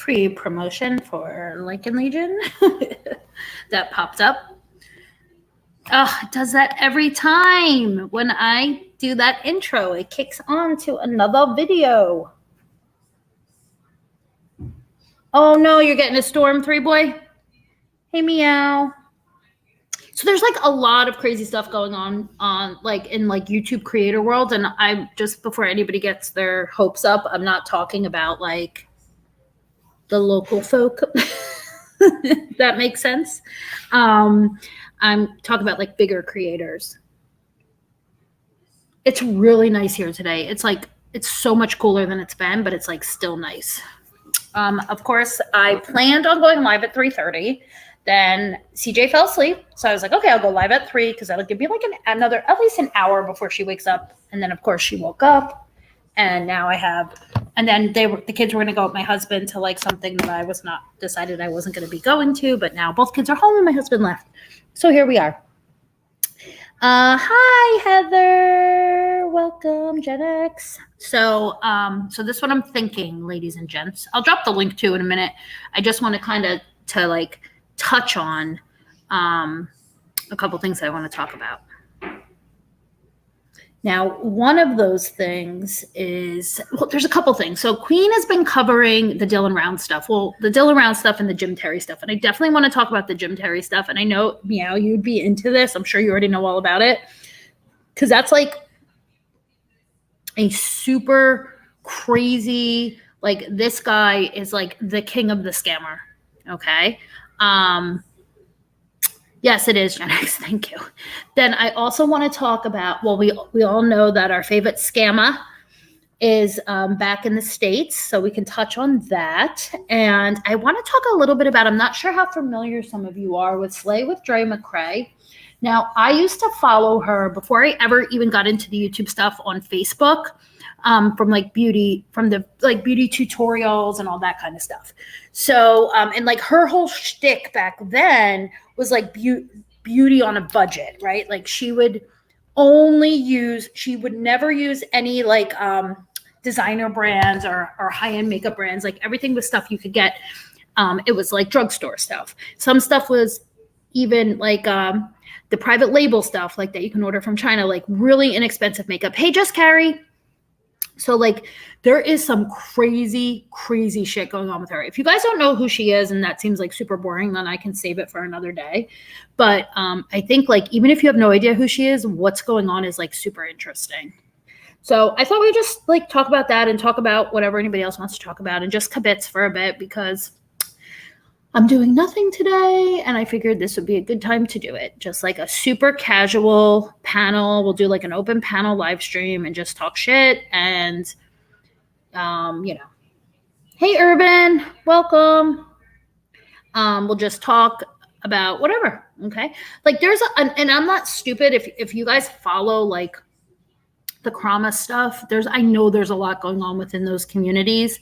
free promotion for Lincoln Legion that popped up. Oh, it does that every time. When I do that intro, it kicks on to another video. Oh no, you're getting a storm, 3-boy? Hey, meow. So there's like a lot of crazy stuff going on like in like YouTube creator world. And I'm just, before anybody gets their hopes up, I'm not talking about like the local folk. That makes sense. I'm talking about like bigger creators. It's really nice here today. It's like, it's so much cooler than it's been, but it's like still nice. Of course, I planned on going live at 3:30. Then CJ fell asleep. So I was like, okay, I'll go live at 3 because that'll give me like another, at least an hour before she wakes up. And then, of course, she woke up. And now I have, and then the kids were going to go with my husband to like something that I was not, decided I wasn't going to be going to. But now both kids are home and my husband left. So here we are. Hi, Heather. Welcome, Gen X. So this is what I'm thinking, ladies and gents. I'll drop the link to in a minute. I just want to kind of like touch on a couple things I want to talk about. Now, one of those things is, well, there's a couple things. So Queen has been covering the Dylan Round stuff. Well, the Dylan Round stuff and the Jim Terry stuff. And I definitely want to talk about the Jim Terry stuff. And I know, Meow, you'd be into this. I'm sure you already know all about it. Because that's like a super crazy, like this guy is like the king of the scammer. Okay. Yes, it is, Gen X. Thank you. Then I also want to talk about, well, we all know that our favorite scammer is back in the States, so we can touch on that. And I want to talk a little bit about, I'm not sure how familiar some of you are with Slay with Dre McCrae. Now, I used to follow her before I ever even got into the YouTube stuff on Facebook, from the beauty tutorials and all that kind of stuff. So, and like her whole shtick back then was like beauty on a budget, right? Like she would never use any like designer brands or high-end makeup brands. Like everything was stuff you could get. It was like drugstore stuff. Some stuff was even like the private label stuff like that you can order from China, like really inexpensive makeup. Hey, Just Carrie. So like there is some crazy, crazy shit going on with her. If you guys don't know who she is and that seems like super boring, then I can save it for another day. But I think like even if you have no idea who she is, what's going on is like super interesting. So I thought we'd just like talk about that and talk about whatever anybody else wants to talk about and just Kibitz for a bit because I'm doing nothing today and I figured this would be a good time to do it. Just like a super casual panel. We'll do like an open panel live stream and just talk shit and, hey, Urban, welcome. We'll just talk about whatever, okay? Like there's, and I'm not stupid. If you guys follow like the Krama stuff, I know there's a lot going on within those communities.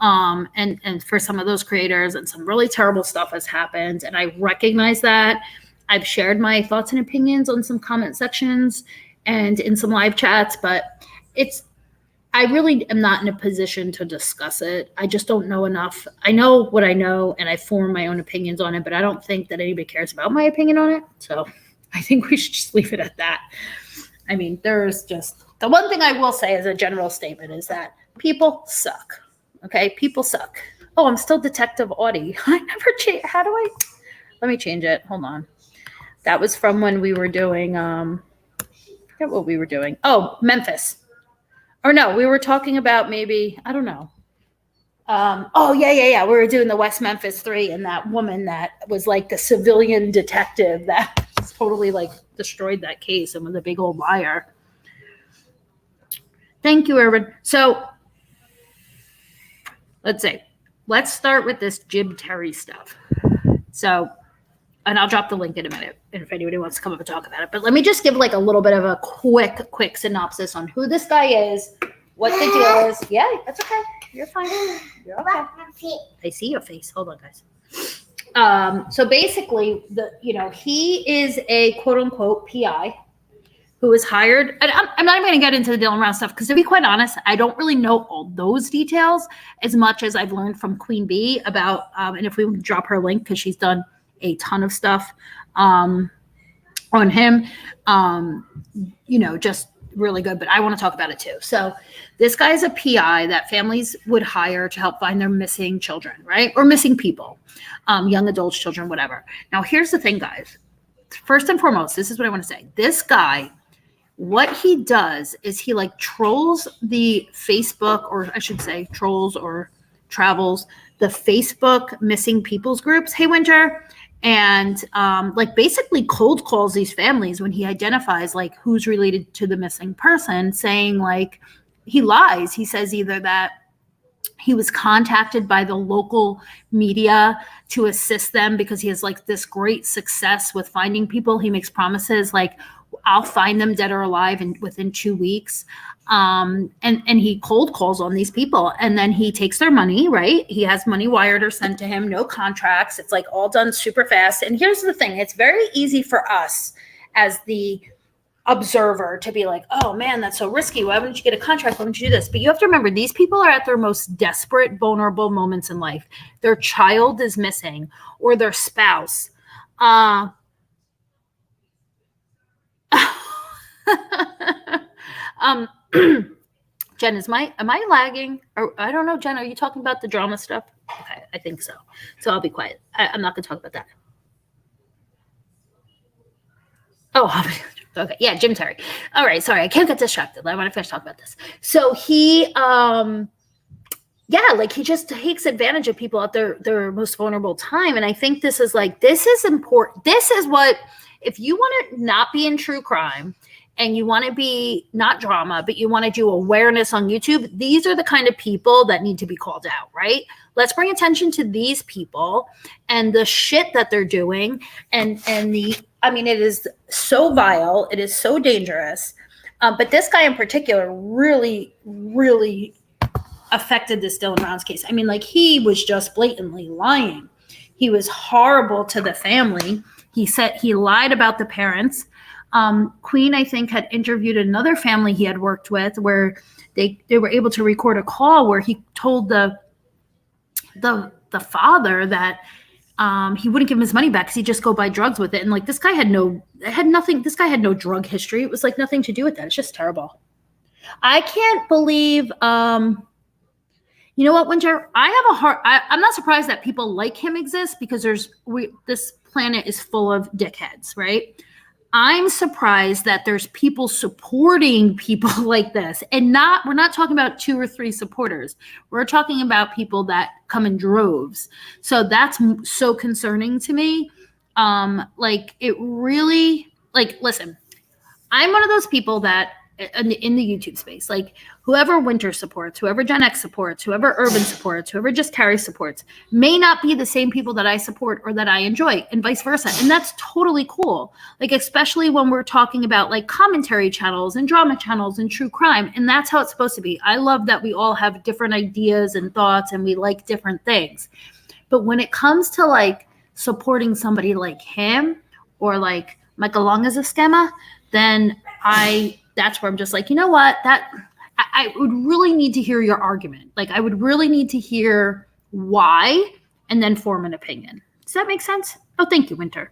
And for some of those creators and some really terrible stuff has happened. And I recognize that. I've shared my thoughts and opinions on some comment sections and in some live chats, but I really am not in a position to discuss it. I just don't know enough. I know what I know and I form my own opinions on it, but I don't think that anybody cares about my opinion on it. So I think we should just leave it at that. I mean, there's just, the one thing I will say as a general statement is that people suck. Okay, people suck. Oh, I'm still Detective Audie. I never change. How do I? Let me change it. Hold on. That was from when we were doing. I forget what we were doing. Oh, Memphis. Or no, we were talking about maybe, I don't know. Oh yeah. We were doing the West Memphis 3 and that woman that was like the civilian detective that totally like destroyed that case and was a big old liar. Thank you, Urban. So. Let's see. Let's start with this Jim Terry stuff. So, and I'll drop the link in a minute if anybody wants to come up and talk about it. But let me just give like a little bit of a quick synopsis on who this guy is, what the deal is. Yeah, that's okay. You're fine. You're okay. I see your face. Hold on, guys. So basically, he is a quote unquote PI who was hired. And I'm not even going to get into the Dylan Brown stuff because, to be quite honest, I don't really know all those details as much as I've learned from Queen Bee about, and if we drop her link, because she's done a ton of stuff on him, just really good. But I want to talk about it too. So this guy's a PI that families would hire to help find their missing children, right? Or missing people, young adults, children, whatever. Now, here's the thing, guys. First and foremost, this is what I want to say. This guy, what he does is he like trolls the Facebook, or I should say trolls or travels the Facebook missing people's groups. Hey, Winter. And like basically cold calls these families when he identifies like who's related to the missing person, saying like he lies. He says either that he was contacted by the local media to assist them because he has like this great success with finding people. He makes promises like, I'll find them dead or alive within 2 weeks. And he cold calls on these people, and then he takes their money, right? He has money wired or sent to him, no contracts. It's like all done super fast. And here's the thing. It's very easy for us as the observer to be like, oh man, that's so risky. Why wouldn't you get a contract? Why wouldn't you do this? But you have to remember, these people are at their most desperate, vulnerable moments in life. Their child is missing, or their spouse. Jen, am I lagging? Or I don't know, Jen, are you talking about the drama stuff? Okay, I think so. So I'll be quiet. I'm not going to talk about that. Oh, okay. Yeah, Jim Terry. All right, sorry, I can't get distracted. I want to finish talking about this. So he, he just takes advantage of people at their most vulnerable time. And I think this is important. This is what, if you want to not be in true crime, and you want to be not drama, but you want to do awareness on YouTube, these are the kind of people that need to be called out, right? Let's bring attention to these people and the shit that they're doing. It is so vile. It is so dangerous. But this guy in particular really, really affected this Dylan Brown's case. I mean, like, he was just blatantly lying. He was horrible to the family. He said he lied about the parents. Queen, I think, had interviewed another family he had worked with where they were able to record a call where he told the father that he wouldn't give him his money back because he'd just go buy drugs with it. And like, this guy had no drug history. It was like nothing to do with that. It's just terrible. I can't believe, you know what, Winter? I'm not surprised that people like him exist because this planet is full of dickheads, right? I'm surprised that there's people supporting people like this, and we're not talking about 2 or 3 supporters. We're talking about people that come in droves. So that's so concerning to me. Listen, I'm one of those people that in the YouTube space, like whoever Winter supports, whoever Gen X supports, whoever Urban supports, whoever Just Carry supports, may not be the same people that I support or that I enjoy, and vice versa. And that's totally cool. Like, especially when we're talking about like commentary channels and drama channels and true crime. And that's how it's supposed to be. I love that we all have different ideas and thoughts and we like different things. But when it comes to like supporting somebody like him or like Michael Long as a scammer, then that's where I'm just like, you know what, I would really need to hear your argument. Like, I would really need to hear why and then form an opinion. Does that make sense? Oh, thank you, Winter.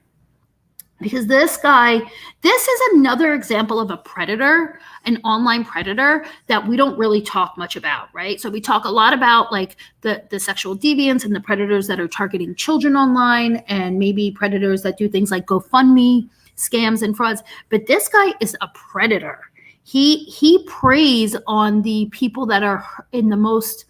Because this is another example of a predator, an online predator that we don't really talk much about, right? So we talk a lot about like the sexual deviants and the predators that are targeting children online, and maybe predators that do things like GoFundMe, scams and frauds. But this guy is a predator. He preys on the people that are in the most,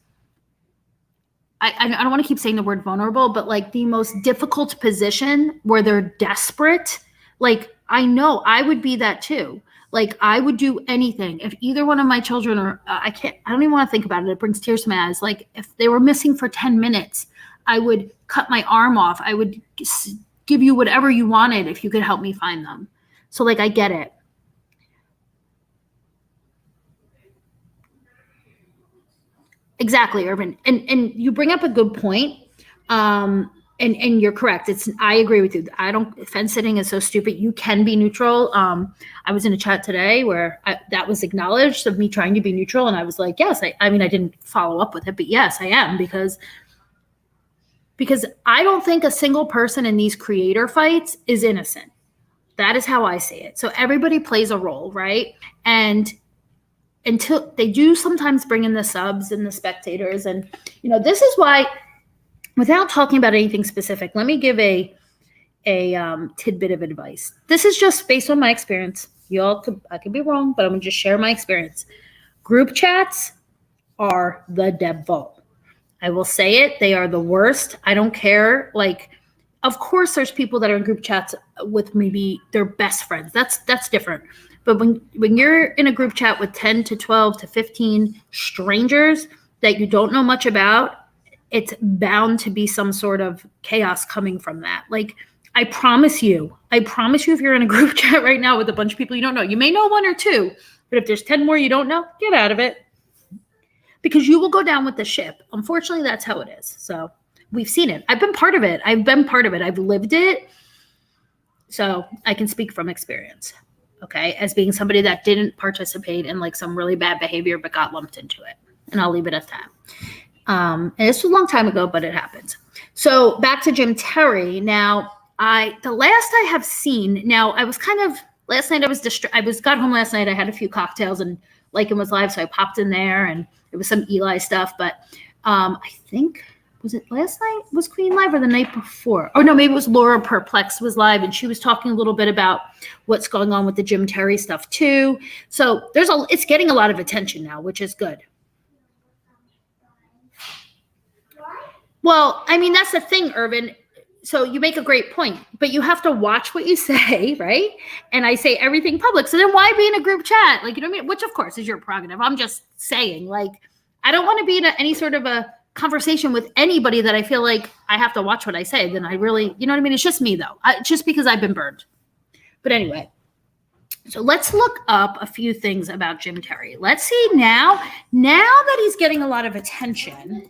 I don't want to keep saying the word vulnerable, but like the most difficult position where they're desperate. Like, I know I would be that too. Like, I would do anything if either one of my children or I don't even want to think about it. It brings tears to my eyes. Like, if they were missing for 10 minutes, I would cut my arm off. I would give you whatever you wanted if you could help me find them. So like, I get it. Exactly, Urban. And you bring up a good point. And you're correct. I agree with you. Fence sitting is so stupid. You can be neutral. I was in a chat today where that was acknowledged of me trying to be neutral. And I was like, yes, I mean, I didn't follow up with it, but yes, I am because I don't think a single person in these creator fights is innocent. That is how I see it. So everybody plays a role, right? And until they do sometimes bring in the subs and the spectators. And, this is why, without talking about anything specific, let me give a tidbit of advice. This is just based on my experience. I could be wrong, but I'm going to just share my experience. Group chats are the devil. I will say it. They are the worst. I don't care. Like, of course, there's people that are in group chats with maybe their best friends. That's different. But when you're in a group chat with 10 to 12 to 15 strangers that you don't know much about, it's bound to be some sort of chaos coming from that. Like, I promise you, if you're in a group chat right now with a bunch of people you don't know, you may know one or two, but if there's 10 more you don't know, get out of it. Because you will go down with the ship. Unfortunately, that's how it is. So we've seen it. I've been part of it. I've lived it. So I can speak from experience, okay, as being somebody that didn't participate in like some really bad behavior but got lumped into it. And I'll leave it at that. And this was a long time ago, but it happens. So back to Jim Terry. Now, the last I have seen, now I was last night I got home last night. I had a few cocktails and Lycan was live. So I popped in there and it was some Eli stuff. But I think, was it last night? Was Queen live or the night before? Oh no, maybe it was Laura Perplex was live and she was talking a little bit about what's going on with the Jim Terry stuff too. So it's getting a lot of attention now, which is good. Well, I mean, that's the thing, Irvin. So you make a great point, but you have to watch what you say, right? And I say everything public. So then why be in a group chat? Like, you know what I mean? Which, of course, is your prerogative. I'm just saying, like, I don't want to be in any sort of a conversation with anybody that I feel like I have to watch what I say. Then I really, you know what I mean? It's just me, though. Just because I've been burned. But anyway, so let's look up a few things about Jim Terry. Let's see now that he's getting a lot of attention.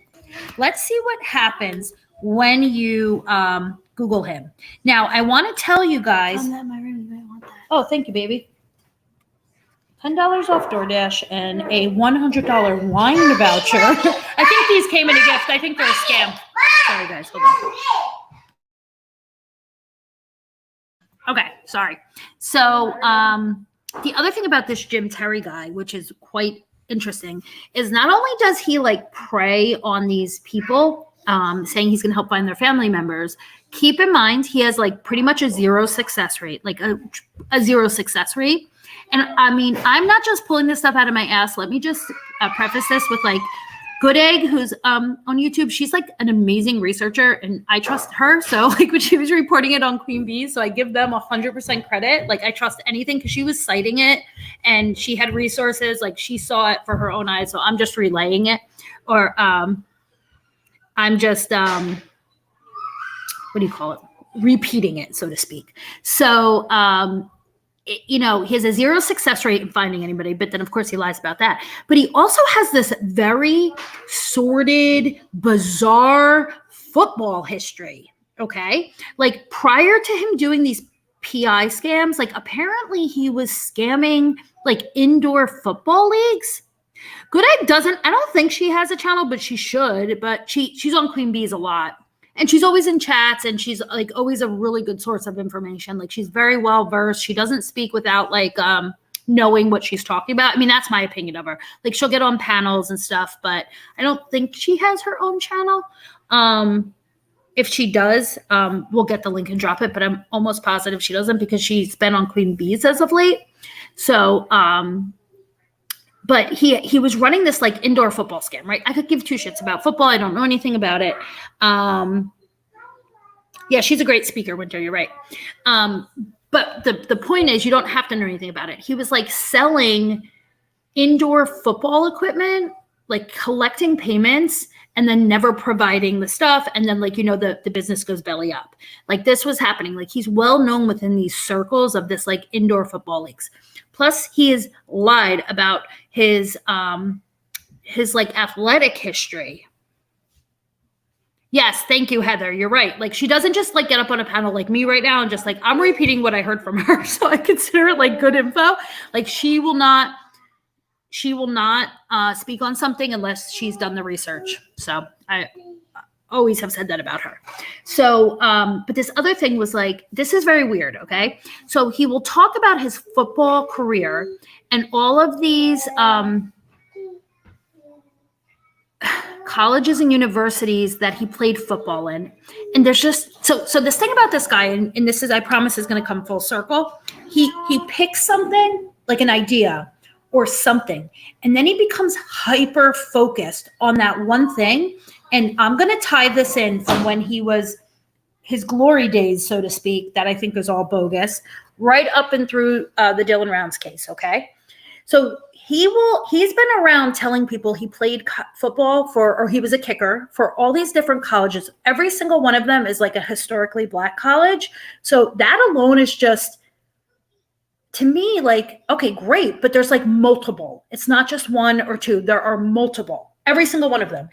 Let's see what happens when you Google him. Now, I want to tell you guys. Found that in my room. You might want that. Oh, thank you, baby. $10 off DoorDash and a $100 wine voucher. I think these came in a gift. I think they're a scam. Sorry, guys. Hold on. Okay, sorry. So the other thing about this Jim Terry guy, which is quite interesting, is not only does he like prey on these people, saying he's going to help find their family members, keep in mind he has like pretty much a zero success rate, like a zero success rate. And I mean, I'm not just pulling this stuff out of my ass. Let me just preface this with like Good Egg, who's on YouTube. She's like an amazing researcher and I trust her. So like when she was reporting it on Queen Bee, so I give them 100% credit. Like I trust anything because she was citing it and she had resources, like she saw it for her own eyes. So I'm just relaying it, or I'm just, what do you call it? Repeating it, so to speak. So, he has a zero success rate in finding anybody, but then of course he lies about that. But he also has this very sordid, bizarre football history. Okay. Like prior to him doing these PI scams, like apparently he was scamming like indoor football leagues. Good Egg I don't think she has a channel, but she should, but she's on Queen Bees a lot. And she's always in chats and she's like always a really good source of information. Like she's very well versed. She doesn't speak without like knowing what she's talking about. I mean, that's my opinion of her. Like she'll get on panels and stuff, but I don't think she has her own channel. If she does, we'll get the link and drop it, but I'm almost positive she doesn't because she's been on Queen Bees as of late. So, but he was running this like indoor football scam, right? I could give two shits about football. I don't know anything about it. Yeah, she's a great speaker, Winter. You're right. But the point is you don't have to know anything about it. He was like selling indoor football equipment, like collecting payments and then never providing the stuff. And then like, the business goes belly up. Like this was happening. Like he's well known within these circles of this like indoor football leagues. Plus he has lied about his like athletic history. Yes, thank you, Heather. You're right. Like she doesn't just like get up on a panel like me right now and just like I'm repeating what I heard from her, so I consider it like good info. Like she will not speak on something unless she's done the research. So I always have said that about her. So, but this other thing was like, this is very weird. Okay. So he will talk about his football career and all of these, colleges and universities that he played football in. And there's just, so this thing about this guy, and this is, I promise is going to come full circle. He picks something like an idea or something, and then he becomes hyper focused on that one thing. And I'm going to tie this in from when he was his glory days, so to speak, that I think is all bogus, right up and through the Dylan Rounds case. Okay. So he's been around telling people he played football or he was a kicker for all these different colleges. Every single one of them is like a historically Black college. So that alone is just, to me, like, okay, great. But there's like multiple. It's not just one or two. There are multiple, every single one of them.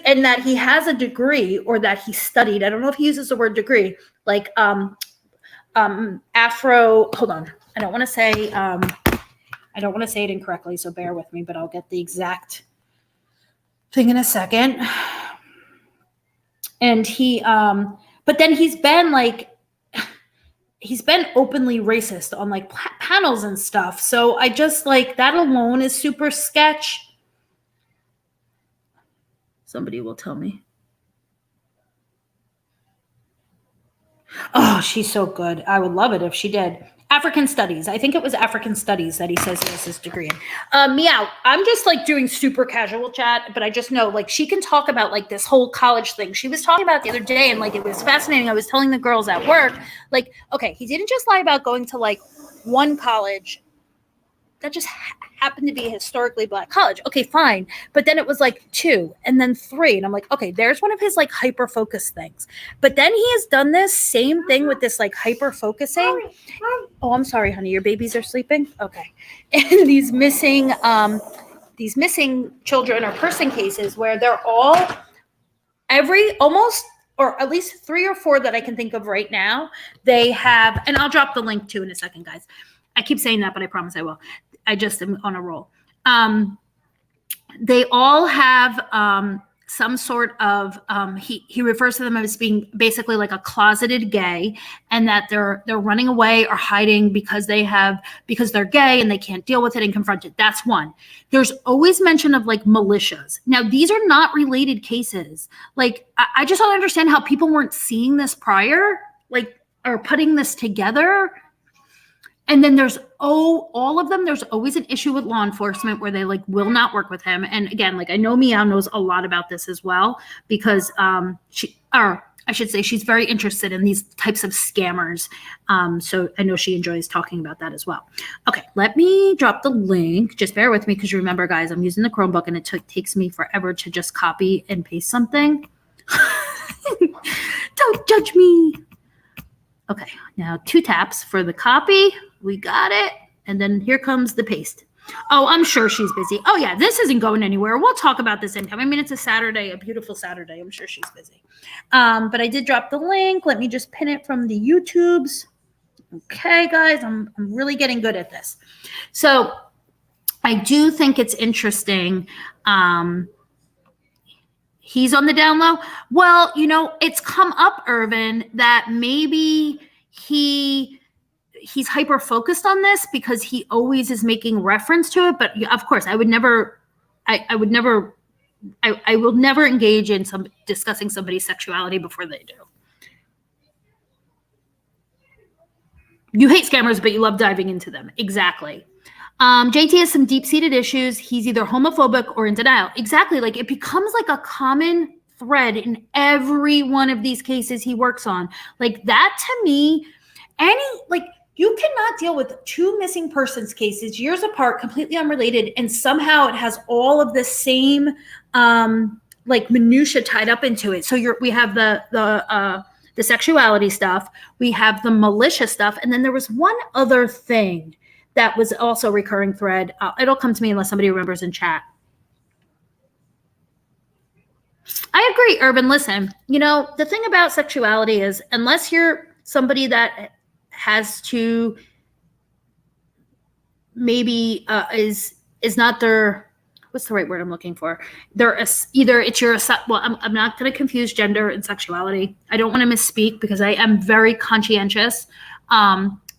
And that he has a degree or that he studied. I don't know if he uses the word degree, like hold on. I don't want to say it incorrectly, so bear with me, but I'll get the exact thing in a second. And but then he's been openly racist on like panels and stuff. So I just like that alone is super sketch. Somebody will tell me. Oh, she's so good. I would love it if she did. African studies. I think it was African studies that he says he has his degree in. Meow. I'm just like doing super casual chat, but I just know like she can talk about like this whole college thing. She was talking about the other day and like it was fascinating. I was telling the girls at work, like, okay, he didn't just lie about going to like one college that just happened to be a historically Black college. Okay, fine. But then it was like 2 and then 3. And I'm like, okay, there's one of his like hyper focus things. But then he has done this same thing with this like hyper focusing. Oh, I'm sorry, honey. Your babies are sleeping? Okay. And these missing children or person cases where they're all almost, or at least 3 or 4 that I can think of right now, they have, and I'll drop the link too in a second, guys. I keep saying that, but I promise I will. I just am on a roll. They all have some sort of, he refers to them as being basically like a closeted gay, and that they're running away or hiding because they're gay and they can't deal with it and confront it. That's one. There's always mention of like militias. Now, these are not related cases. Like, I just don't understand how people weren't seeing this prior, like, or putting this together. And then there's all of them. There's always an issue with law enforcement where they like will not work with him. And again, like I know Meow knows a lot about this as well because she's very interested in these types of scammers. So I know she enjoys talking about that as well. Okay, let me drop the link. Just bear with me because remember, guys, I'm using the Chromebook and it takes me forever to just copy and paste something. Don't judge me. Okay, now 2 taps for the copy. We got it. And then here comes the paste. Oh, I'm sure she's busy. Oh, yeah, this isn't going anywhere. We'll talk about this in time. I mean, it's a Saturday, a beautiful Saturday. I'm sure she's busy. But I did drop the link. Let me just pin it from the YouTubes. Okay, guys, I'm really getting good at this. So I do think it's interesting. He's on the down low. Well, it's come up, Irvin, that maybe he's hyper focused on this because he always is making reference to it. But of course, I will never engage in discussing somebody's sexuality before they do. You hate scammers, but you love diving into them. Exactly. JT has some deep-seated issues. He's either homophobic or in denial. Exactly. Like it becomes like a common thread in every one of these cases he works on. Like that to me, you cannot deal with 2 missing persons cases years apart, completely unrelated, and somehow it has all of the same like minutia tied up into it. So we have the sexuality stuff, we have the malicious stuff, and then there was one other thing that was also a recurring thread. It'll come to me unless somebody remembers in chat. I agree, Urban. Listen, the thing about sexuality is, unless you're somebody that has to maybe is not their, what's the right word I'm looking for? They're either it's your, well, I'm not going to confuse gender and sexuality. I don't want to misspeak because I am very conscientious.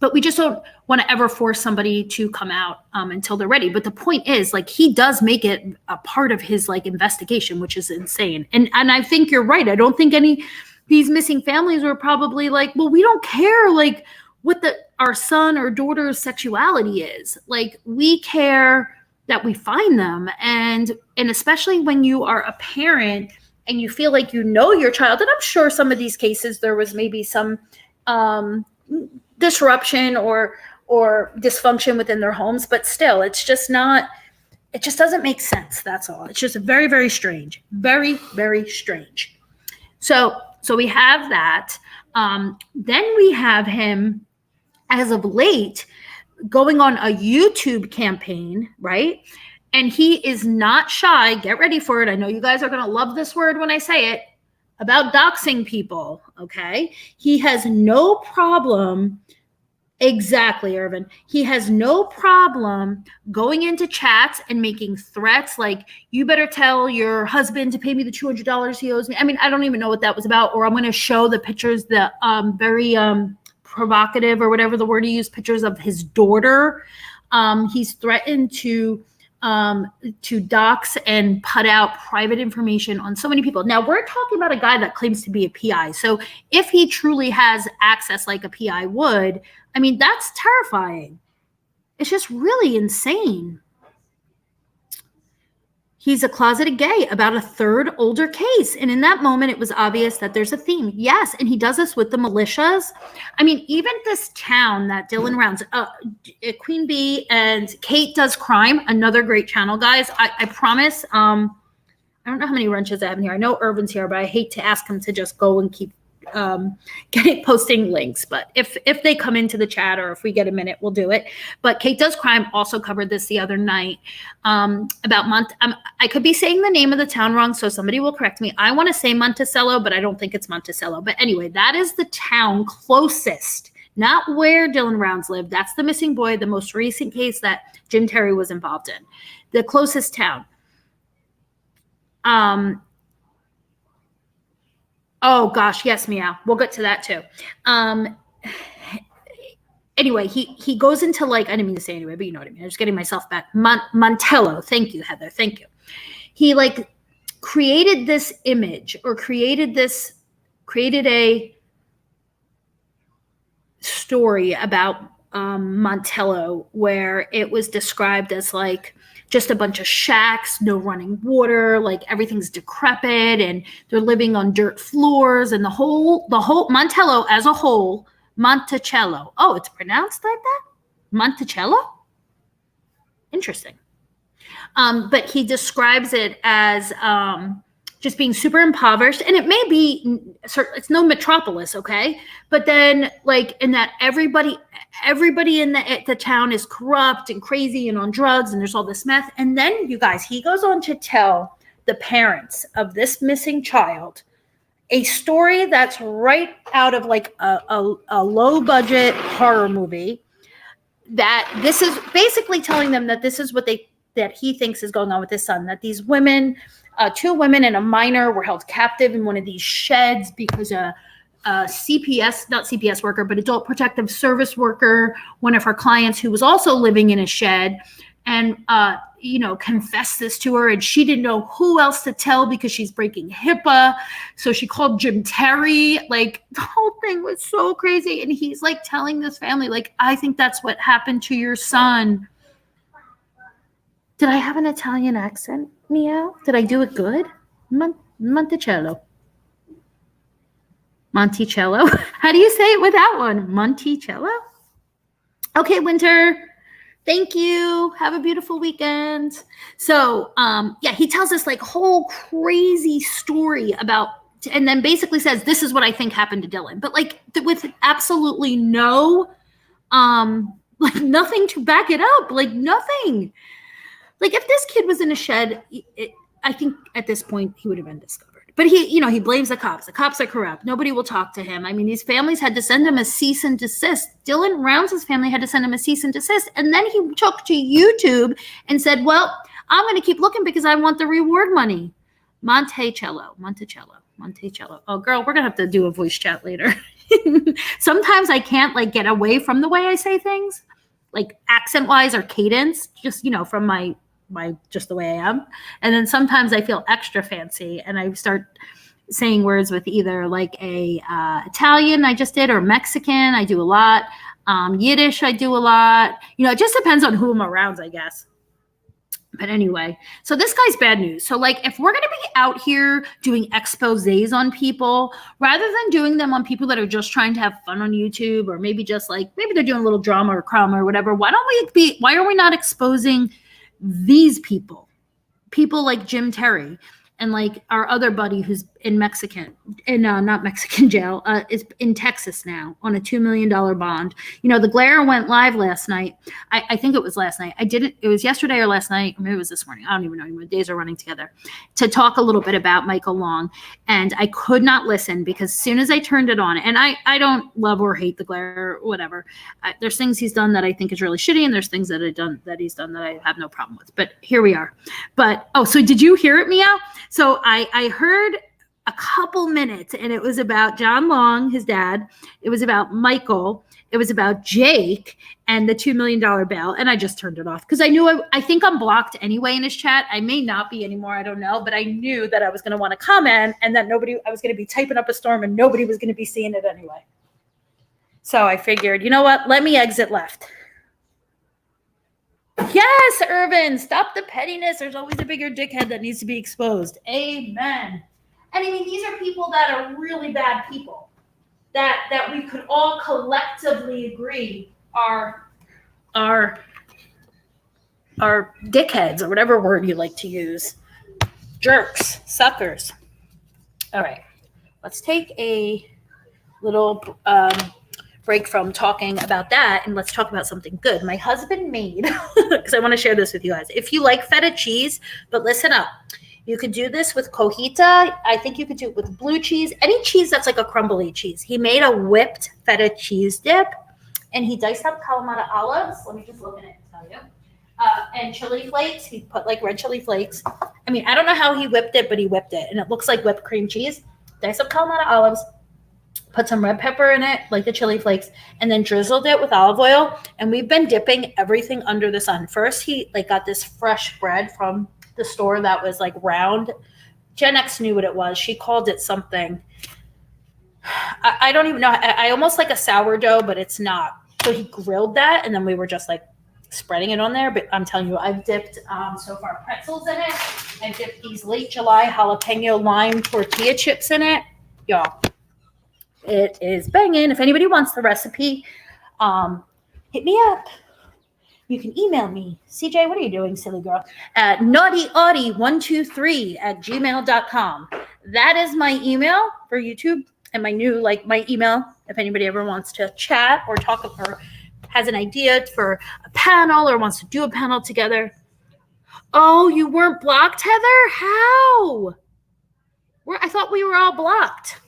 But we just don't want to ever force somebody to come out until they're ready. But the point is, like, he does make it a part of his like investigation, which is insane. And I think you're right. I don't think these missing families were probably like, well, we don't care like what our son or daughter's sexuality is. Like, we care that we find them, and especially when you are a parent and you feel like your child. And I'm sure some of these cases there was maybe some disruption or dysfunction within their homes, but still, it just doesn't make sense. That's all. It's just very, very strange. Very, very strange. So we have that. Then we have him, as of late, going on a YouTube campaign, right? And he is not shy. Get ready for it. I know you guys are going to love this word when I say it, about doxing people, okay? He has no problem. Exactly, Irvin. He has no problem going into chats and making threats like, you better tell your husband to pay me the $200 he owes me. I mean, I don't even know what that was about. Or I'm going to show the pictures, the very provocative, or whatever the word he used, pictures of his daughter. He's threatened to dox and put out private information on so many people. Now, we're talking about a guy that claims to be a PI. So if he truly has access like a PI would, I mean, that's terrifying. It's just really insane. He's a closeted gay, about a third older case. And in that moment, it was obvious that there's a theme. Yes, and he does this with the militias. I mean, even this town that Dylan rounds, Queen Bee and Kate Does Crime, another great channel, guys. I promise. I don't know how many wrenches I have in here. I know Irvin's here, but I hate to ask him to just go and keep posting links. But if they come into the chat, or if we get a minute, we'll do it. But Kate Does Crime also covered this the other night about I could be saying the name of the town wrong, so somebody will correct me. I want to say Monticello, but I don't think it's Monticello. But anyway, that is the town closest, not where Dylan Rounds lived. That's the missing boy, the most recent case that Jim Terry was involved in. The closest town. Oh gosh, yes, Meow. We'll get to that too. Anyway, he goes into like, I didn't mean to say anyway, but you know what I mean. I'm just getting myself back. Montello. Thank you, Heather. Thank you. He like created this image, or created a story about Montello, where it was described as like just a bunch of shacks, no running water, like everything's decrepit, and they're living on dirt floors, and the whole Montello as a whole, Monticello. Oh, it's pronounced like that? Monticello? Interesting. But he describes it as just being super impoverished, and it may be, it's no metropolis, okay? But then, like, in that everybody in the town is corrupt and crazy and on drugs, and there's all this meth. And then, you guys, he goes on to tell the parents of this missing child a story that's right out of like a low budget horror movie, that this is basically telling them that this is what that he thinks is going on with his son, that these women, 2 women and a minor, were held captive in one of these sheds because a CPS, not CPS worker, but adult protective service worker, one of her clients who was also living in a shed, and confessed this to her, and she didn't know who else to tell because she's breaking HIPAA. So she called Jim Terry. Like, the whole thing was so crazy. And he's like telling this family, like, I think that's what happened to your son. Did I have an Italian accent, Meow? Did I do it good? Monticello. Monticello? How do you say it with that one? Monticello? Okay, Winter. Thank you. Have a beautiful weekend. So, he tells this like whole crazy story about, and then basically says, this is what I think happened to Dylan. But like with absolutely no, like nothing to back it up, like nothing. Like if this kid was in a shed, I think at this point he would have been discovered. But he blames the cops. The cops are corrupt. Nobody will talk to him. I mean, these families had to send him a cease and desist. Dylan Rounds' family had to send him a cease and desist. And then he took to YouTube and said, well, I'm going to keep looking because I want the reward money. Monticello. Oh, girl, we're going to have to do a voice chat later. Sometimes I can't get away from the way I say things, like accent-wise or cadence, just, from my just the way I am. And then sometimes I feel extra fancy and I start saying words with either a Italian I just did, or Mexican I do a lot. Yiddish I do a lot. It just depends on who I'm around, I guess. But anyway, so this guy's bad news. So if we're going to be out here doing exposés on people, rather than doing them on people that are just trying to have fun on YouTube, or maybe just maybe they're doing a little drama or crime or whatever, why are we not exposing these people like Jim Terry and our other buddy who's in not Mexican jail, is in Texas now on a $2 million bond. The Glare went live last night. I think it was last night. It was yesterday or last night. Maybe it was this morning. I don't even know anymore. Days are running together, to talk a little bit about Michael Long. And I could not listen because as soon as I turned it on, and I don't love or hate the Glare or whatever. There's things he's done that I think is really shitty. And there's things that he's done that I have no problem with, but here we are. But, so did you hear it, Meow? So I heard a couple minutes, and it was about John Long, his dad. It was about Michael. It was about Jake and the $2 million bail. And I just turned it off because I knew I think I'm blocked anyway in his chat. I may not be anymore. I don't know. But I knew that I was going to want to comment and that I was going to be typing up a storm and nobody was going to be seeing it anyway. So I figured, you know what? Let me exit left. Yes, Irvin, stop the pettiness. There's always a bigger dickhead that needs to be exposed. Amen. And I mean, these are people that are really bad people that we could all collectively agree are dickheads, or whatever word you like to use. Jerks, suckers. All right, let's take a little break from talking about that, and let's talk about something good my husband made, because I want to share this with you guys. If you like feta cheese, but listen up, you could do this with cojita. I think you could do it with blue cheese, any cheese that's like a crumbly cheese. He made a whipped feta cheese dip, and he diced up Kalamata olives. Let me just look at it and tell you. And chili flakes. He put red chili flakes. I mean, I don't know how he whipped it, but he whipped it, and it looks like whipped cream cheese. Diced up Kalamata olives. Put some red pepper in it, like the chili flakes, and then drizzled it with olive oil. And we've been dipping everything under the sun. First, he got this fresh bread from the store that was round. Gen X knew what it was. She called it something. I don't even know. I almost like a sourdough, but it's not. So he grilled that, and then we were just spreading it on there. But I'm telling you, I've dipped so far pretzels in it. I dipped these late July jalapeno lime tortilla chips in it. Y'all. It is banging. If anybody wants the recipe, hit me up. You can email me. CJ, what are you doing, silly girl? At naughtyaudi123@gmail.com. That is my email for YouTube, and my new, my email, if anybody ever wants to chat or talk or has an idea for a panel or wants to do a panel together. Oh, you weren't blocked, Heather? How? I thought we were all blocked.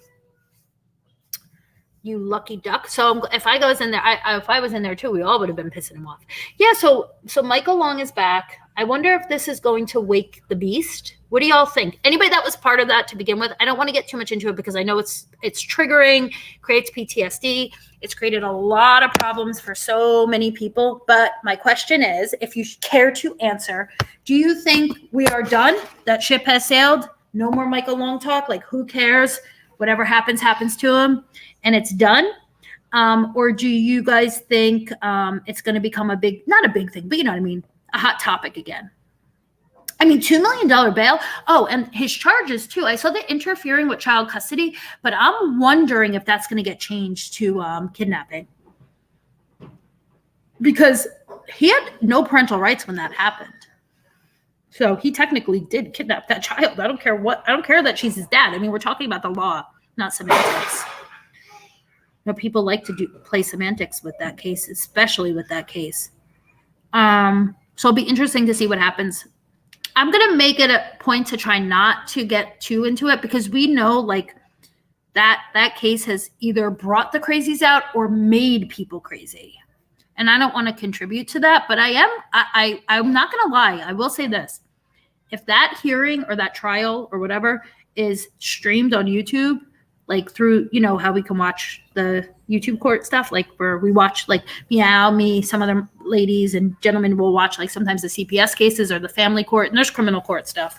You lucky duck. So if I was in there, if I was in there too, we all would have been pissing him off. Yeah. So Michael Long is back. I wonder if this is going to wake the beast. What do y'all think? Anybody that was part of that to begin with? I don't want to get too much into it because I know it's triggering, creates PTSD. It's created a lot of problems for so many people. But my question is, if you care to answer, do you think we are done? That ship has sailed? No more Michael Long talk? Who cares? Whatever happens, happens to him. And it's done? Or do you guys think it's going to become not a big thing, but you know what I mean, a hot topic again? I mean, $2 million bail. Oh, and his charges too. I saw the interfering with child custody, but I'm wondering if that's going to get changed to kidnapping. Because he had no parental rights when that happened. So he technically did kidnap that child. I don't care that she's his dad. I mean, we're talking about the law, not semantics. But people like to play semantics with that case, especially with that case. So it'll be interesting to see what happens I'm going to make it a point to try not to get too into it, because we know like that case has either brought the crazies out or made people crazy. And I don't want to contribute to that, but I'm not going to lie. I will say this. If that hearing or that trial or whatever is streamed on YouTube, like through, you know, how we can watch the YouTube court stuff, like where we watch like me, some other ladies and gentlemen will watch like sometimes the CPS cases or the family court, and there's criminal court stuff